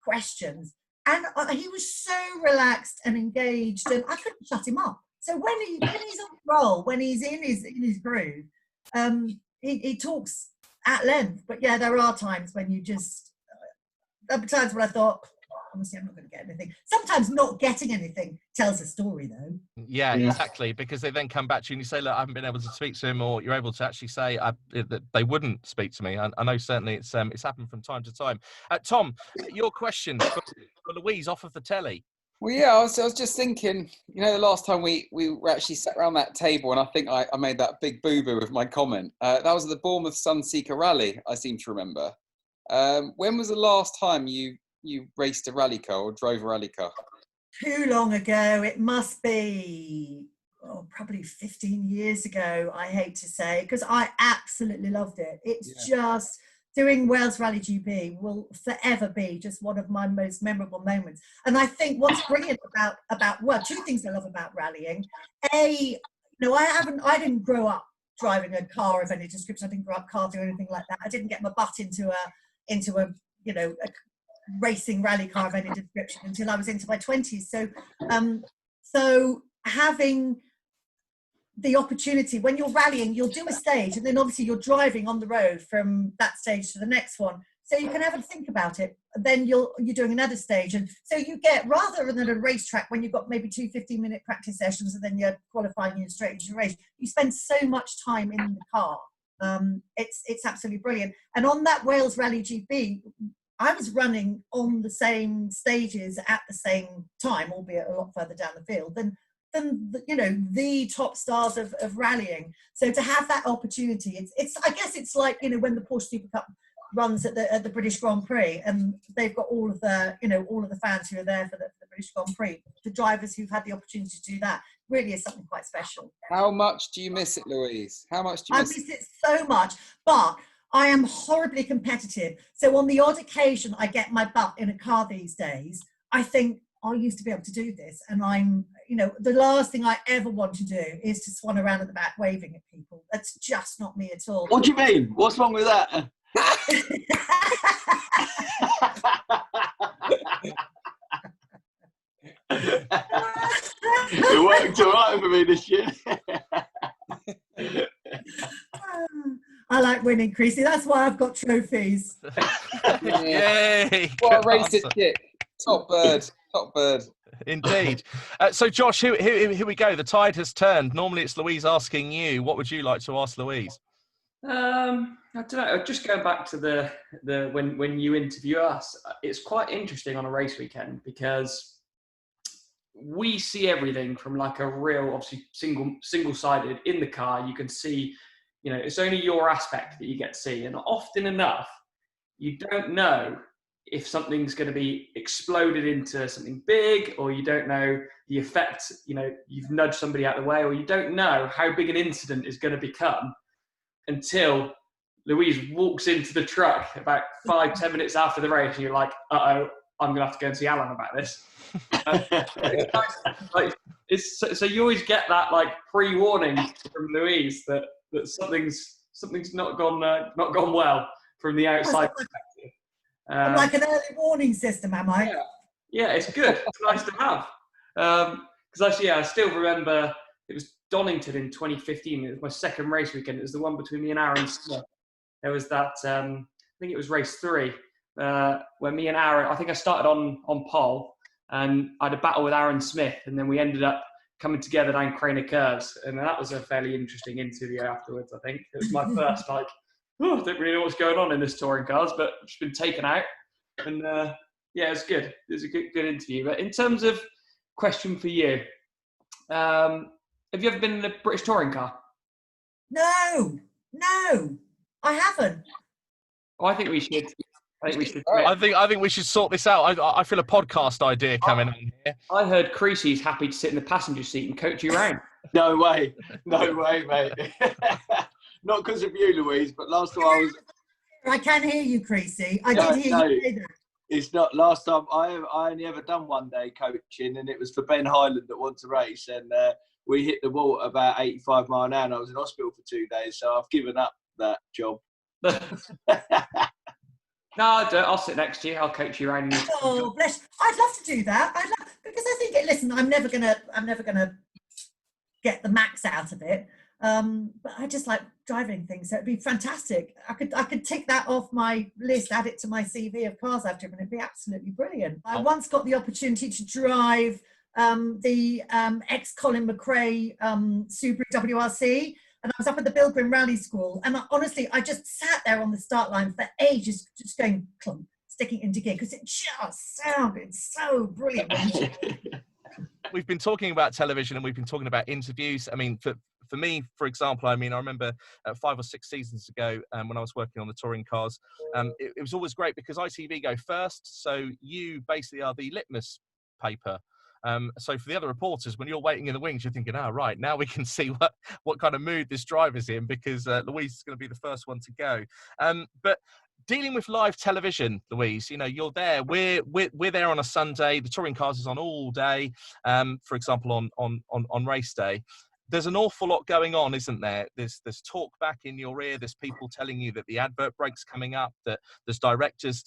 questions. And he was so relaxed and engaged, and I couldn't shut him up. So when he's on the roll, when he's in his groove, he talks at length. But yeah, there are times when you just, there are times when I thought, honestly, I'm not going to get anything. Sometimes not getting anything tells a story, though. Yeah, exactly. Because they then come back to you and you say, look, I haven't been able to speak to him, or you're able to actually say that they wouldn't speak to me. I know certainly it's happened from time to time. Tom, your question for Louise off of the telly. Well, yeah, I was just thinking, you know, the last time we were actually sat around that table, and I think I made that big boo-boo with my comment. That was the Bournemouth Sunseeker Rally, I seem to remember. When was the last time you raced a rally car or drove a rally car? Too long ago. It must be probably 15 years ago, I hate to say, because I absolutely loved it. It's just doing Wales Rally GP will forever be just one of my most memorable moments. And I think what's brilliant about well, two things I love about rallying. I didn't grow up driving a car of any description. I didn't grow up karting or anything like that. I didn't get my butt into a racing rally car of any description until I was into my 20s. So having the opportunity, when you're rallying, you'll do a stage, and then obviously you're driving on the road from that stage to the next one. So you can have a think about it. Then you're doing another stage. And so you get, rather than a racetrack when you've got maybe 2 15-minute practice sessions and then you're qualifying you straight into a race, you spend so much time in the car. It's absolutely brilliant. And on that Wales Rally GP, I was running on the same stages at the same time, albeit a lot further down the field than the top stars of rallying. So to have that opportunity, it's I guess it's like, you know, when the Porsche Super Cup runs at the British Grand Prix, and they've got all of the fans who are there for the British Grand Prix. The drivers who've had the opportunity to do that really is something quite special. How much do you miss it, Louise? How much do you miss it? I miss it so much, but I am horribly competitive. So on the odd occasion I get my butt in a car these days, I think, I used to be able to do this, and I'm, the last thing I ever want to do is to swan around at the back waving at people. That's just not me at all. What do you mean? What's wrong with that? It worked all right for me this year. I like winning, Creasy. That's why I've got trophies. Yay! What a Good racist answer. chick. Top bird. Top bird. Indeed. So, Josh, here we go. The tide has turned. Normally, it's Louise asking you. What would you like to ask Louise? I don't know. Just going back to the when you interview us, it's quite interesting on a race weekend because we see everything from like a real, obviously single-sided in the car. You can see, it's only your aspect that you get to see, and often enough, you don't know if something's going to be exploded into something big, or you don't know the effect. You've nudged somebody out of the way, or you don't know how big an incident is going to become until Louise walks into the truck about 5-10 minutes after the race, and you're like, "Uh-oh, I'm going to have to go and see Alan about this." So you always get that like pre-warning from Louise that something's not gone well from the outside perspective. I'm like an early warning system, am I? Yeah, it's good. It's nice to have. Because I still remember it was Donington in 2015. It was my second race weekend. It was the one between me and Aaron Smith. There was that, I think it was race 3, where me and Aaron, I think I started on pole, and I had a battle with Aaron Smith, and then we ended up coming together down Craner Curves, and that was a fairly interesting interview afterwards, I think. It was my first, I don't really know what's going on in this touring cars, but it's been taken out, and it was good. It was a good interview. But in terms of question for you, have you ever been in a British touring car? No, I haven't. Oh, I think we should. I think we should sort this out. I feel a podcast idea coming on here. I heard Creasy's happy to sit in the passenger seat and coach you around. No way, mate. Not because of you, Louise, but last time I can hear you, Creasy. I did hear you say that. It's not. Last time I only ever done one day coaching, and it was for Ben Highland that won to race, and we hit the wall at about 85 mile an hour, and I was in hospital for 2 days, so I've given up that job. No, I'll sit next to you. I'll coach you around. Oh, bless! I'd love to do that. Because I think, listen, I'm never gonna get the max out of it. But I just like driving things, so it'd be fantastic. I could tick that off my list, add it to my CV of cars I've driven. It'd be absolutely brilliant. I once got the opportunity to drive the ex-Colin McRae Subaru WRC, and I was up at the Bilgrim Rally School, and honestly, I just sat there on the start line for ages, just going clunk, sticking into gear, because it just sounded so brilliant. We've been talking about television, and we've been talking about interviews. I mean, for me, for example, I remember 5 or 6 seasons ago when I was working on the touring cars, it was always great because ITV go first, so you basically are the litmus paper. So for the other reporters, when you're waiting in the wings, you're thinking, right, now we can see what kind of mood this driver's in, because Louise is going to be the first one to go. But dealing with live television, Louise, you're there. We're there on a Sunday. The touring cars is on all day. For example, on race day. There's an awful lot going on, isn't there? There's talk back in your ear. There's people telling you that the advert break's coming up, that there's directors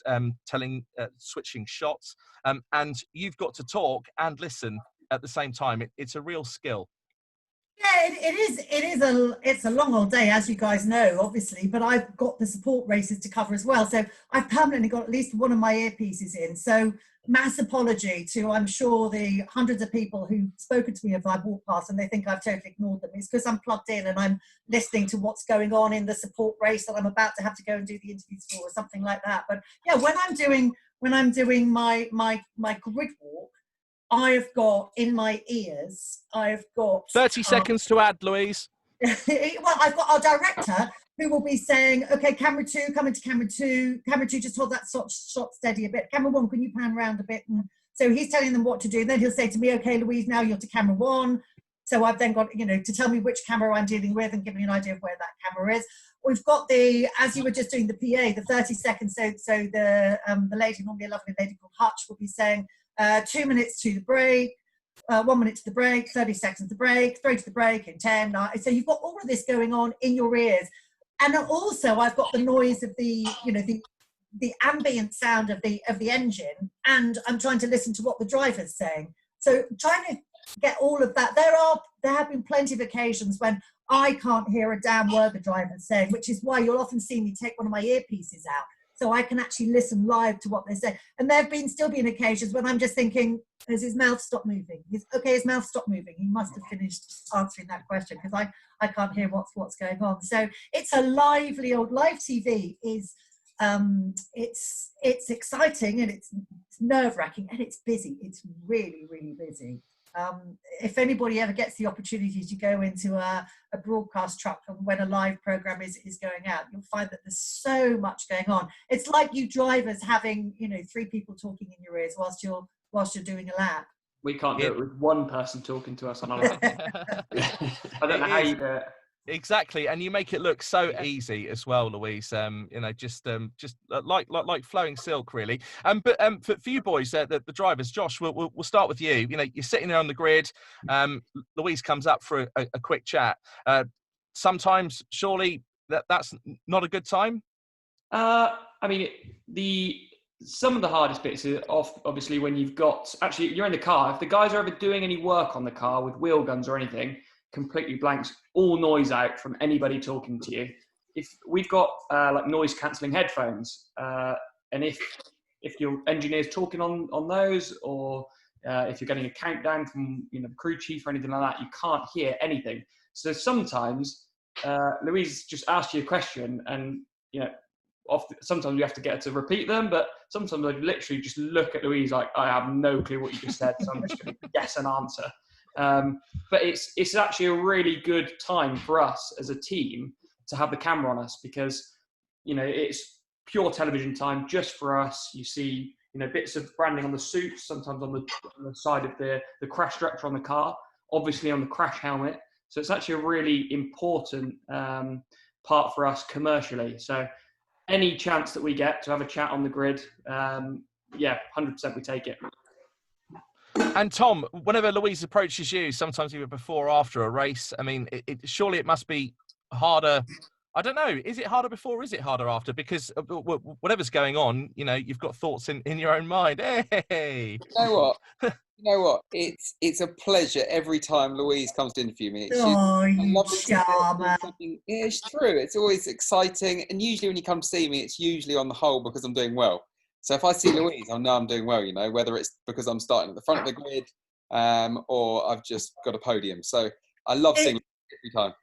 switching shots, and you've got to talk and listen at the same time. It's a real skill. Yeah, it's a long old day, as you guys know, obviously, but I've got the support races to cover as well. So I've permanently got at least one of my earpieces in. So mass apology to, I'm sure, the hundreds of people who've spoken to me if I walk past and they think I've totally ignored them. It's because I'm plugged in and I'm listening to what's going on in the support race that I'm about to have to go and do the interviews for, or something like that. But yeah, when I'm doing my grid walk, I've got in my ears, 30 seconds to add, Louise. Well, I've got our director who will be saying, okay, camera 2, come into camera 2. Camera 2, just hold that shot steady a bit. Camera 1, can you pan around a bit? And so he's telling them what to do. And then he'll say to me, okay, Louise, now you're to camera 1. So I've then got, to tell me which camera I'm dealing with and give me an idea of where that camera is. We've got as you were just doing the PA, the 30 seconds. So the lady, normally a lovely lady called Hutch, will be saying, 2 minutes to the break, 1 minute to the break, 30 seconds to the break, 3 to the break, and 10. 9. So you've got all of this going on in your ears. And also I've got the noise of the ambient sound of the engine, and I'm trying to listen to what the driver's saying. So trying to get all of that. There have been plenty of occasions when I can't hear a damn word the driver's saying, which is why you'll often see me take one of my earpieces out so I can actually listen live to what they say. And there have still been occasions when I'm just thinking, has his mouth stopped moving? His mouth stopped moving. He must have finished answering that question, because I can't hear what's going on. So it's a live TV is it's exciting, and it's nerve-wracking, and it's busy. It's really, really busy. If anybody ever gets the opportunity to go into a broadcast truck when a live program is going out, you'll find that there's so much going on. It's like you drivers having 3 people talking in your ears whilst you're doing a lap. We can't do it with one person talking to us on a lap. I don't know how you do it. Exactly, and you make it look so easy as well, Louise. Just like flowing silk, really. But for you boys, the drivers, Josh, we'll start with you. You're sitting there on the grid. Louise comes up for a quick chat. Sometimes, surely that's not a good time. I mean, some of the hardest bits are obviously when you're in the car. If the guys are ever doing any work on the car with wheel guns or anything, completely blanks all noise out from anybody talking to you. If we've got like noise cancelling headphones, and if your engineer's talking on those, or if you're getting a countdown from the crew chief or anything like that, you can't hear anything. So sometimes Louise just asks you a question, and sometimes you have to get her to repeat them, but sometimes I literally just look at Louise like, I have no clue what you just said, so I'm just going to guess an answer. But it's actually a really good time for us as a team to have the camera on us, because it's pure television time just for us. You see bits of branding on the suits, sometimes on the side of the crash director on the car, obviously on the crash helmet. So it's actually a really important part for us commercially. So any chance that we get to have a chat on the grid, 100% we take it. And Tom, whenever Louise approaches you, sometimes even before or after a race, I mean, surely it must be harder. I don't know. Is it harder before or is it harder after? Because whatever's going on, you've got thoughts in your own mind. Hey! You know what? It's a pleasure every time Louise comes to interview me. You charmer. It's true. It's always exciting. And usually when you come to see me, it's usually on the whole because I'm doing well. So if I see Louise, I know I'm doing well, whether it's because I'm starting at the front of the grid or I've just got a podium. So I love seeing every time.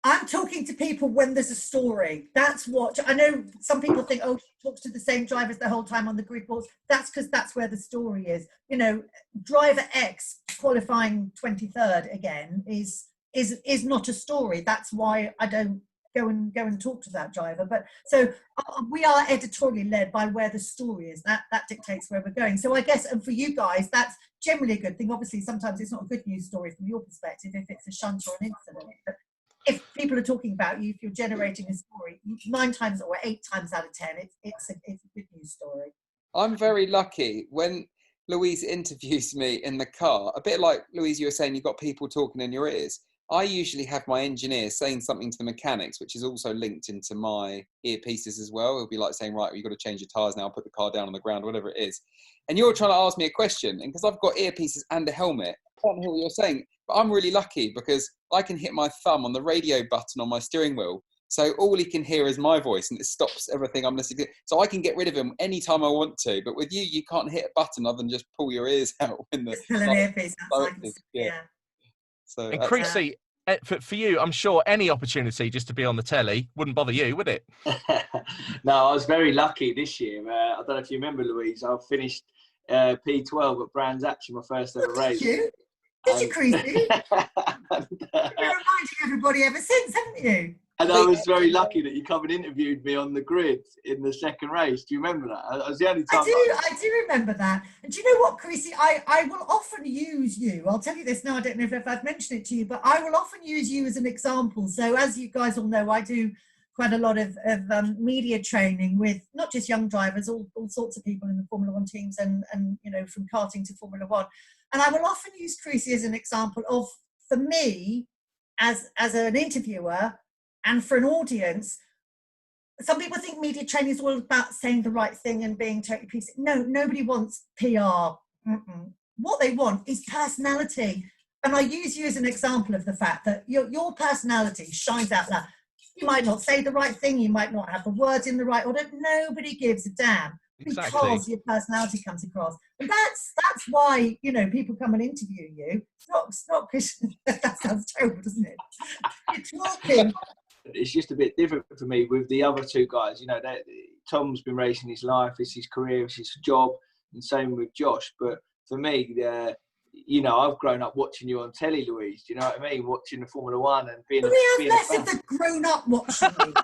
I'm talking to people when there's a story. That's what I know. Some people think, she talks to the same drivers the whole time on the grid boards. That's because that's where the story is. Driver X qualifying 23rd again is not a story. That's why I don't go and talk to that driver. But so we are editorially led by where the story is. That dictates where we're going. So I guess, and for you guys, that's generally a good thing. Obviously, sometimes it's not a good news story from your perspective if it's a shunt or an incident. But if people are talking about you, if you're generating a story, 9 times or 8 times out of 10, it's a good news story. I'm very lucky when Louise interviews me in the car. A bit like Louise, you were saying, you've got people talking in your ears. I usually have my engineer saying something to the mechanics, which is also linked into my earpieces as well. It'll be like saying, right, you've got to change your tyres now, put the car down on the ground, whatever it is. And you're trying to ask me a question, and because I've got earpieces and a helmet, I can't hear what you're saying. But I'm really lucky because I can hit my thumb on the radio button on my steering wheel. So all he can hear is my voice, and it stops everything I'm listening to. So I can get rid of him anytime I want to. But with you can't hit a button other than just pull your ears out when the earpiece. Yeah. So, and Creasy, for you, I'm sure any opportunity just to be on the telly wouldn't bother you, would it? No, I was very lucky this year. I don't know if you remember, Louise. I finished P12 at Brands Hatch, my first ever race. Did you, Creasy? You've been reminding everybody ever since, haven't you? And I was very lucky that you come and interviewed me on the grid in the second race. Do you remember that? That was the only time. I do remember that. And do you know what, Creasy? I will often use you. I'll tell you this now. I don't know if I've mentioned it to you, but I will often use you as an example. So as you guys all know, I do quite a lot of media training with not just young drivers, all sorts of people in the Formula One teams, and you know, from karting to Formula One. And I will often use Creasy as an example of, for me, as an interviewer and for an audience, some people think media training is all about saying the right thing and being totally PC. No, nobody wants PR. What they want is personality. And I use you as an example of the fact that your personality shines out loud. You might not say the right thing, you might not have the words in the right order. Nobody gives a damn because your personality comes across. And that's why, you know, people come and interview you. It's not because that sounds terrible, doesn't it? You're talking. It's just a bit different for me with the other two guys. You know, Tom's been racing his life, it's his career, it's his job, and same with Josh. But for me, you know, I've grown up watching you on telly, Louise. Do you know what I mean? Watching the Formula One and being. We have less of the grown-up watching.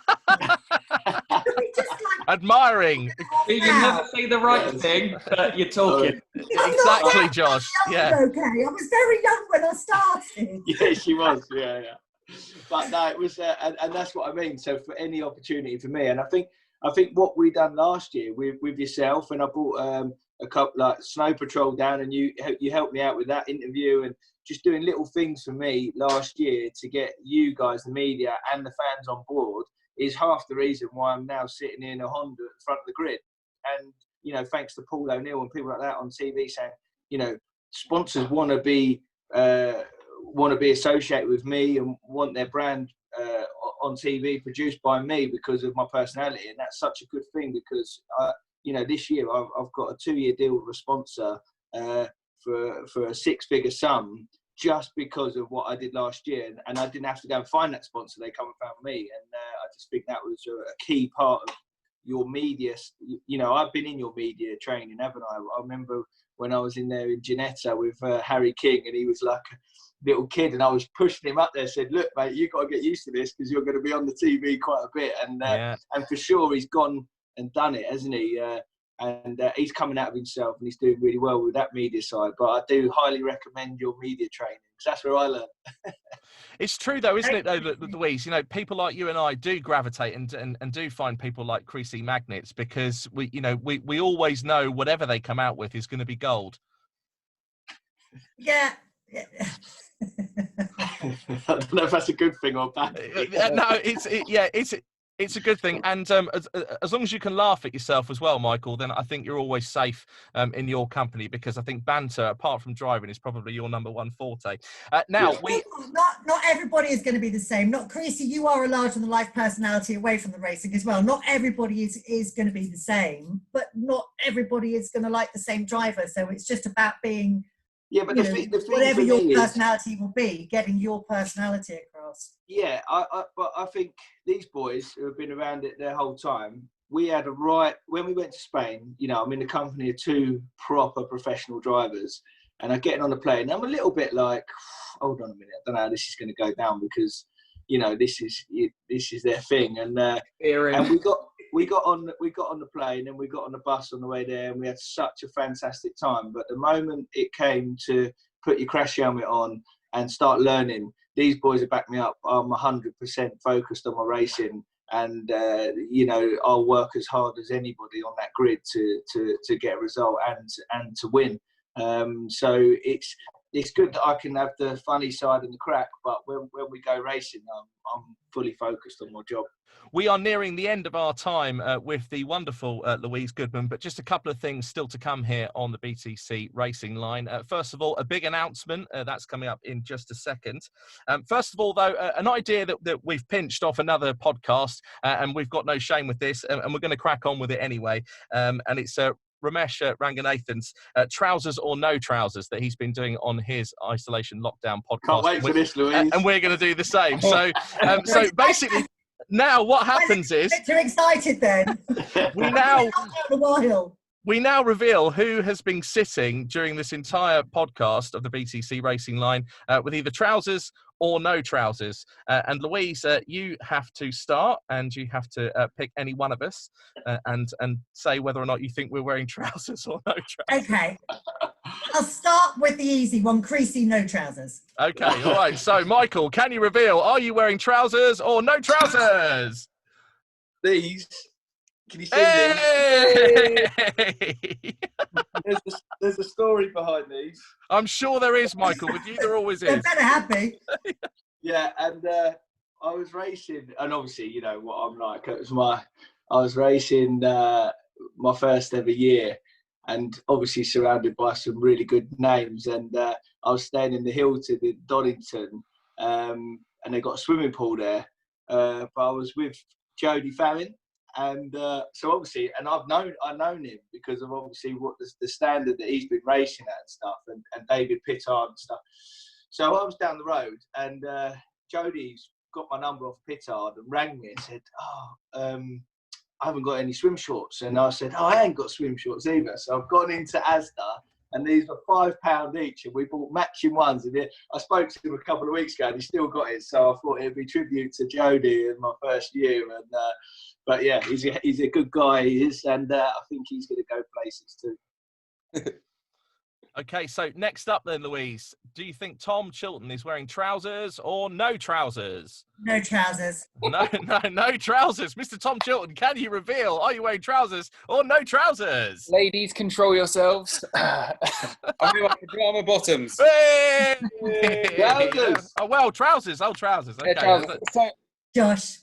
Admiring. You never say the right thing, but you're talking. Exactly, Josh. Yeah. Okay, I was very young when I started. Yeah, she was. Yeah. But no, it was, and that's what I mean. So for any opportunity for me, and I think what we done last year with yourself, and I brought a couple like Snow Patrol down, and you helped me out with that interview, and just doing little things for me last year to get you guys, the media, and the fans on board is half the reason why I'm now sitting in a Honda at the front of the grid. And you know, thanks to Paul O'Neill and people like that on TV saying, you know, sponsors want to be associated with me and want their brand on TV produced by me because of my personality, and that's such a good thing because you know, this year I've got a 2-year deal with a sponsor for a 6-figure sum just because of what I did last year, and I didn't have to go and find that sponsor; they come and found me, and I just think that was a key part of your media. You know, I've been in your media training, haven't I? I remember when I was in there in Ginetta with Harry King, and he was like a little kid, and I was pushing him up there, said, look mate, you've got to get used to this because you're going to be on the TV quite a bit, and for sure he's gone and done it, hasn't he? And he's coming out of himself, and he's doing really well with that media side. But I do highly recommend your media training because that's where I learned. It's true though, isn't it, though, Louise? You know, people like you and I do gravitate and do find people like Creasy magnets because we always know whatever they come out with is going to be gold. Yeah. I don't know if that's a good thing or bad. No, it's a good thing, and as long as you can laugh at yourself as well, Michael, then I think you're always safe Mm-hmm. in your company, because I think banter, apart from driving, is probably your number one forte. Not everybody is going to be the same. Not Creasy, you are a larger than life personality away from the racing as well. Not everybody is going to be the same, but not everybody is going to like the same driver. So it's just about being. Yeah, but the thing whatever your personality will be, getting your personality across. Yeah, but I think these boys who have been around it their whole time, we had when we went to Spain, you know, I'm in the company of 2 proper professional drivers, and I'm getting on the plane. I'm a little bit like, hold on a minute, I don't know how this is going to go down because, you know, this is their thing, and we got on the plane and we got on the bus on the way there, and we had such a fantastic time. But the moment it came to put your crash helmet on and start learning, these boys have backed me up. I'm 100% focused on my racing, and you know, I'll work as hard as anybody on that grid to get a result and to win. So it's good that I can have the funny side and the crack, but when we go racing, I'm fully focused on my job. We are nearing the end of our time with the wonderful Louise Goodman, but just a couple of things still to come here on the BTC Racing Line. First of all, a big announcement that's coming up in just a second. First of all, though, an idea that we've pinched off another podcast, and we've got no shame with this, and we're going to crack on with it anyway. And it's Ramesh Ranganathan's Trousers or No Trousers that he's been doing on his Isolation Lockdown podcast. Can't wait for this, Louise. And we're going to do the same. So basically, now what happens is... Too excited then. We now reveal who has been sitting during this entire podcast of the BTC Racing Line with either trousers or no trousers. And Louise, you have to start, and you have to pick any one of us and say whether or not you think we're wearing trousers or no trousers. Okay. I'll start with the easy one. Creasy, no trousers. Okay, all right. So, Michael, can you reveal, are you wearing trousers or no trousers? these. Can you see Hey! these? There's a story behind these. I'm sure there is, Michael. With you, there always They're is. better happy. Yeah, and I was racing, and obviously, you know what I'm like. I was racing my first ever year, and obviously surrounded by some really good names. And I was staying in the Hilton in Donington, and they got a swimming pool there. But I was with Jody Farron, and so obviously, and I've known him because of obviously what the standard that he's been racing at and stuff, and David Pittard and stuff. So I was down the road, and Jody's got my number off Pittard and rang me and said, I haven't got any swim shorts. And I said, I ain't got swim shorts either. So I've gone into Asda, and these were £5 each, and we bought matching ones. And I spoke to him a couple of weeks ago, and he still got it. So I thought it'd be tribute to Jody in my first year. And but yeah, he's a good guy, he is, and I think he's going to go places too. Okay, so next up then, Louise, do you think Tom Chilton is wearing trousers or no trousers? No trousers. No trousers. Mr. Tom Chilton, can you reveal, are you wearing trousers or no trousers? Ladies, control yourselves. I'm in my pajama bottoms. Hey! Trousers. Oh, well, trousers. Oh, trousers. Okay. Yeah, trousers. So, Josh,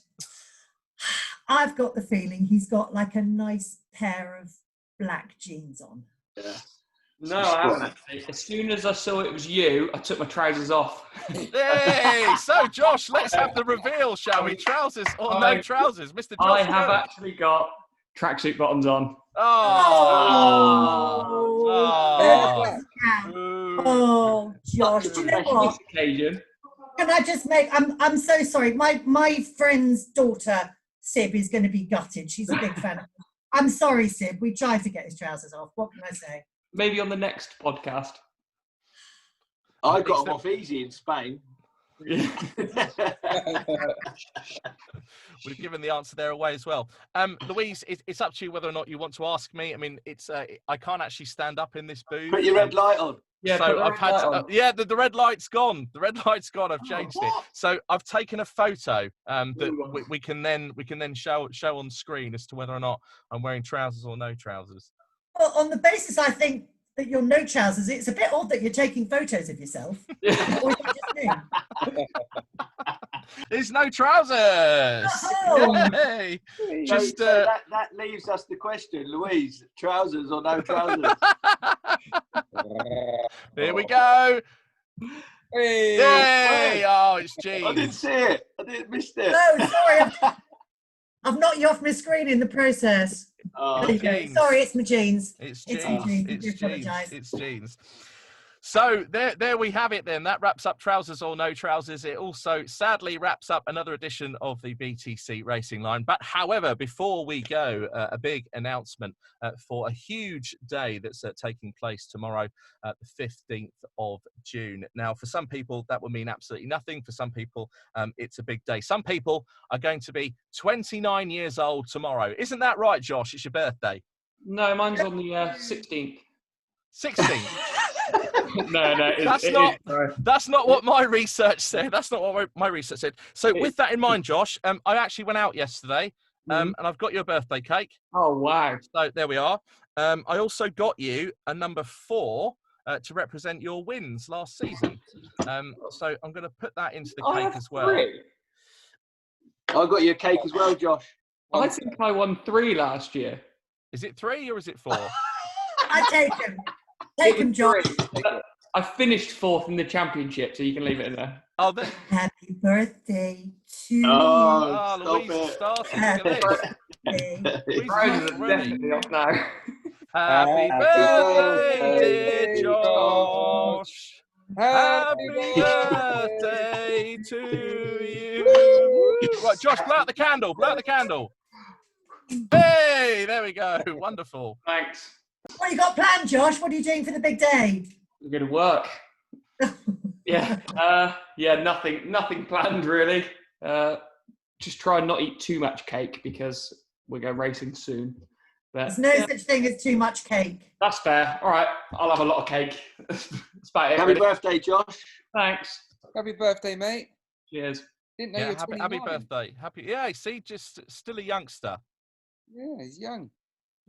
I've got the feeling he's got like a nice pair of black jeans on. Yeah. No, I haven't actually. As soon as I saw it was you, I took my trousers off. Hey, so Josh, let's have the reveal, shall we? Trousers or no trousers, Mr. Josh? I have actually got tracksuit bottoms on. Oh, Josh, do you know what? Occasion. Can I just make? I'm so sorry. My friend's daughter Sib is going to be gutted. She's a big fan of him. I'm sorry, Sib. We tried to get his trousers off. What can I say? Maybe on the next podcast. I got them off easy in Spain. We've given the answer there away as well. Louise, it's up to you whether or not you want to ask me. I mean, it's I can't actually stand up in this booth. Put your red light on. Yeah, so I've had to, the red light's gone. The red light's gone. I've changed it. So I've taken a photo that we can then show on screen as to whether or not I'm wearing trousers or no trousers. Well, on the basis, I think that you're no trousers. It's a bit odd that you're taking photos of yourself. Or is it just me? There's no trousers. Oh. Hey. Just that leaves us the question, Louise: trousers or no trousers? Here we go. hey. Yay! Oh, it's jeans. I didn't see it. I didn't miss it. No, sorry. I've knocked you off my screen in the process. Oh, There you go. jeans. Sorry, it's my jeans. It's It's jeans. jeans. I It's do jeans. apologise. It's jeans. So there we have it then. That wraps up trousers or no trousers. It also sadly wraps up another edition of the BTC Racing Line. But however, before we go, a big announcement for a huge day that's taking place tomorrow, the 15th of June. Now, for some people, that will mean absolutely nothing. For some people, it's a big day. Some people are going to be 29 years old tomorrow. Isn't that right, Josh? It's your birthday. No, mine's on the 16th. 16th. No, That's not what my research said. That's not what my research said. So with that in mind, Josh, I actually went out yesterday, and I've got your birthday cake. Oh, wow. So there we are. I also got you a number 4 to represent your wins last season. So I'm going to put that into the cake as well. 3. I got you a cake as well, Josh. I think I won 3 last year. Is it 3 or is it 4? I take him. Take him, Josh. I finished 4th in the championship, so you can leave it in there. Oh, then. Happy birthday to you. Oh, Stop Louise it. is starting. Happy Look at this. birthday. Louise is Prizes are ready. definitely off now. Happy birthday, dear Josh. Happy birthday to you. Right, Josh, blow out the candle. Blow out the candle. Hey, there we go. Wonderful. Thanks. What you got planned, Josh? What are you doing for the big day? We're going to work. Nothing planned really. Just try and not eat too much cake because we're going racing soon. But There's no such thing as too much cake. that's fair. All right, I'll have a lot of cake. That's about it. Happy Really. birthday, Josh. Thanks. Happy birthday, mate. Cheers. Didn't know you were happy 29. birthday. Yeah, see, just still a youngster. Yeah, he's young.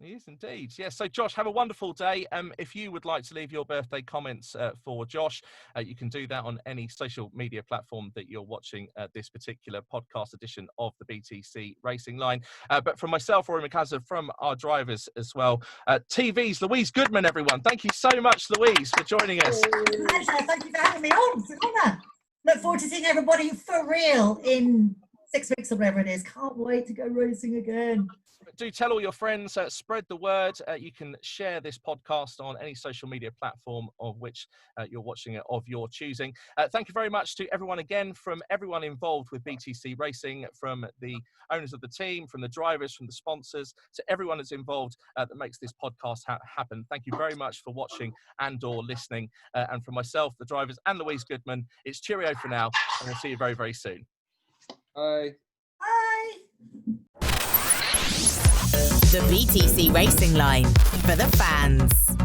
He is indeed. Yes. So, Josh, have a wonderful day. If you would like to leave your birthday comments for Josh, you can do that on any social media platform that you're watching this particular podcast edition of the BTC Racing Line. But from myself, Rory McCazza, from our drivers as well, TV's Louise Goodman, everyone. Thank you so much, Louise, for joining us. Pleasure. Thank you for having me on. It's an honour. Look forward to seeing everybody for real in 6 weeks or whatever it is. Can't wait to go racing again. Do tell all your friends, spread the word. You can share this podcast on any social media platform of which you're watching it of your choosing. Thank you very much to everyone again, from everyone involved with BTC Racing, from the owners of the team, from the drivers, from the sponsors, to everyone that's involved that makes this podcast happen. Thank you very much for watching and or listening. And from myself, the drivers, and Louise Goodman, it's cheerio for now, and we'll see you very, very soon. Bye. Bye. The BTC Racing Line for the fans.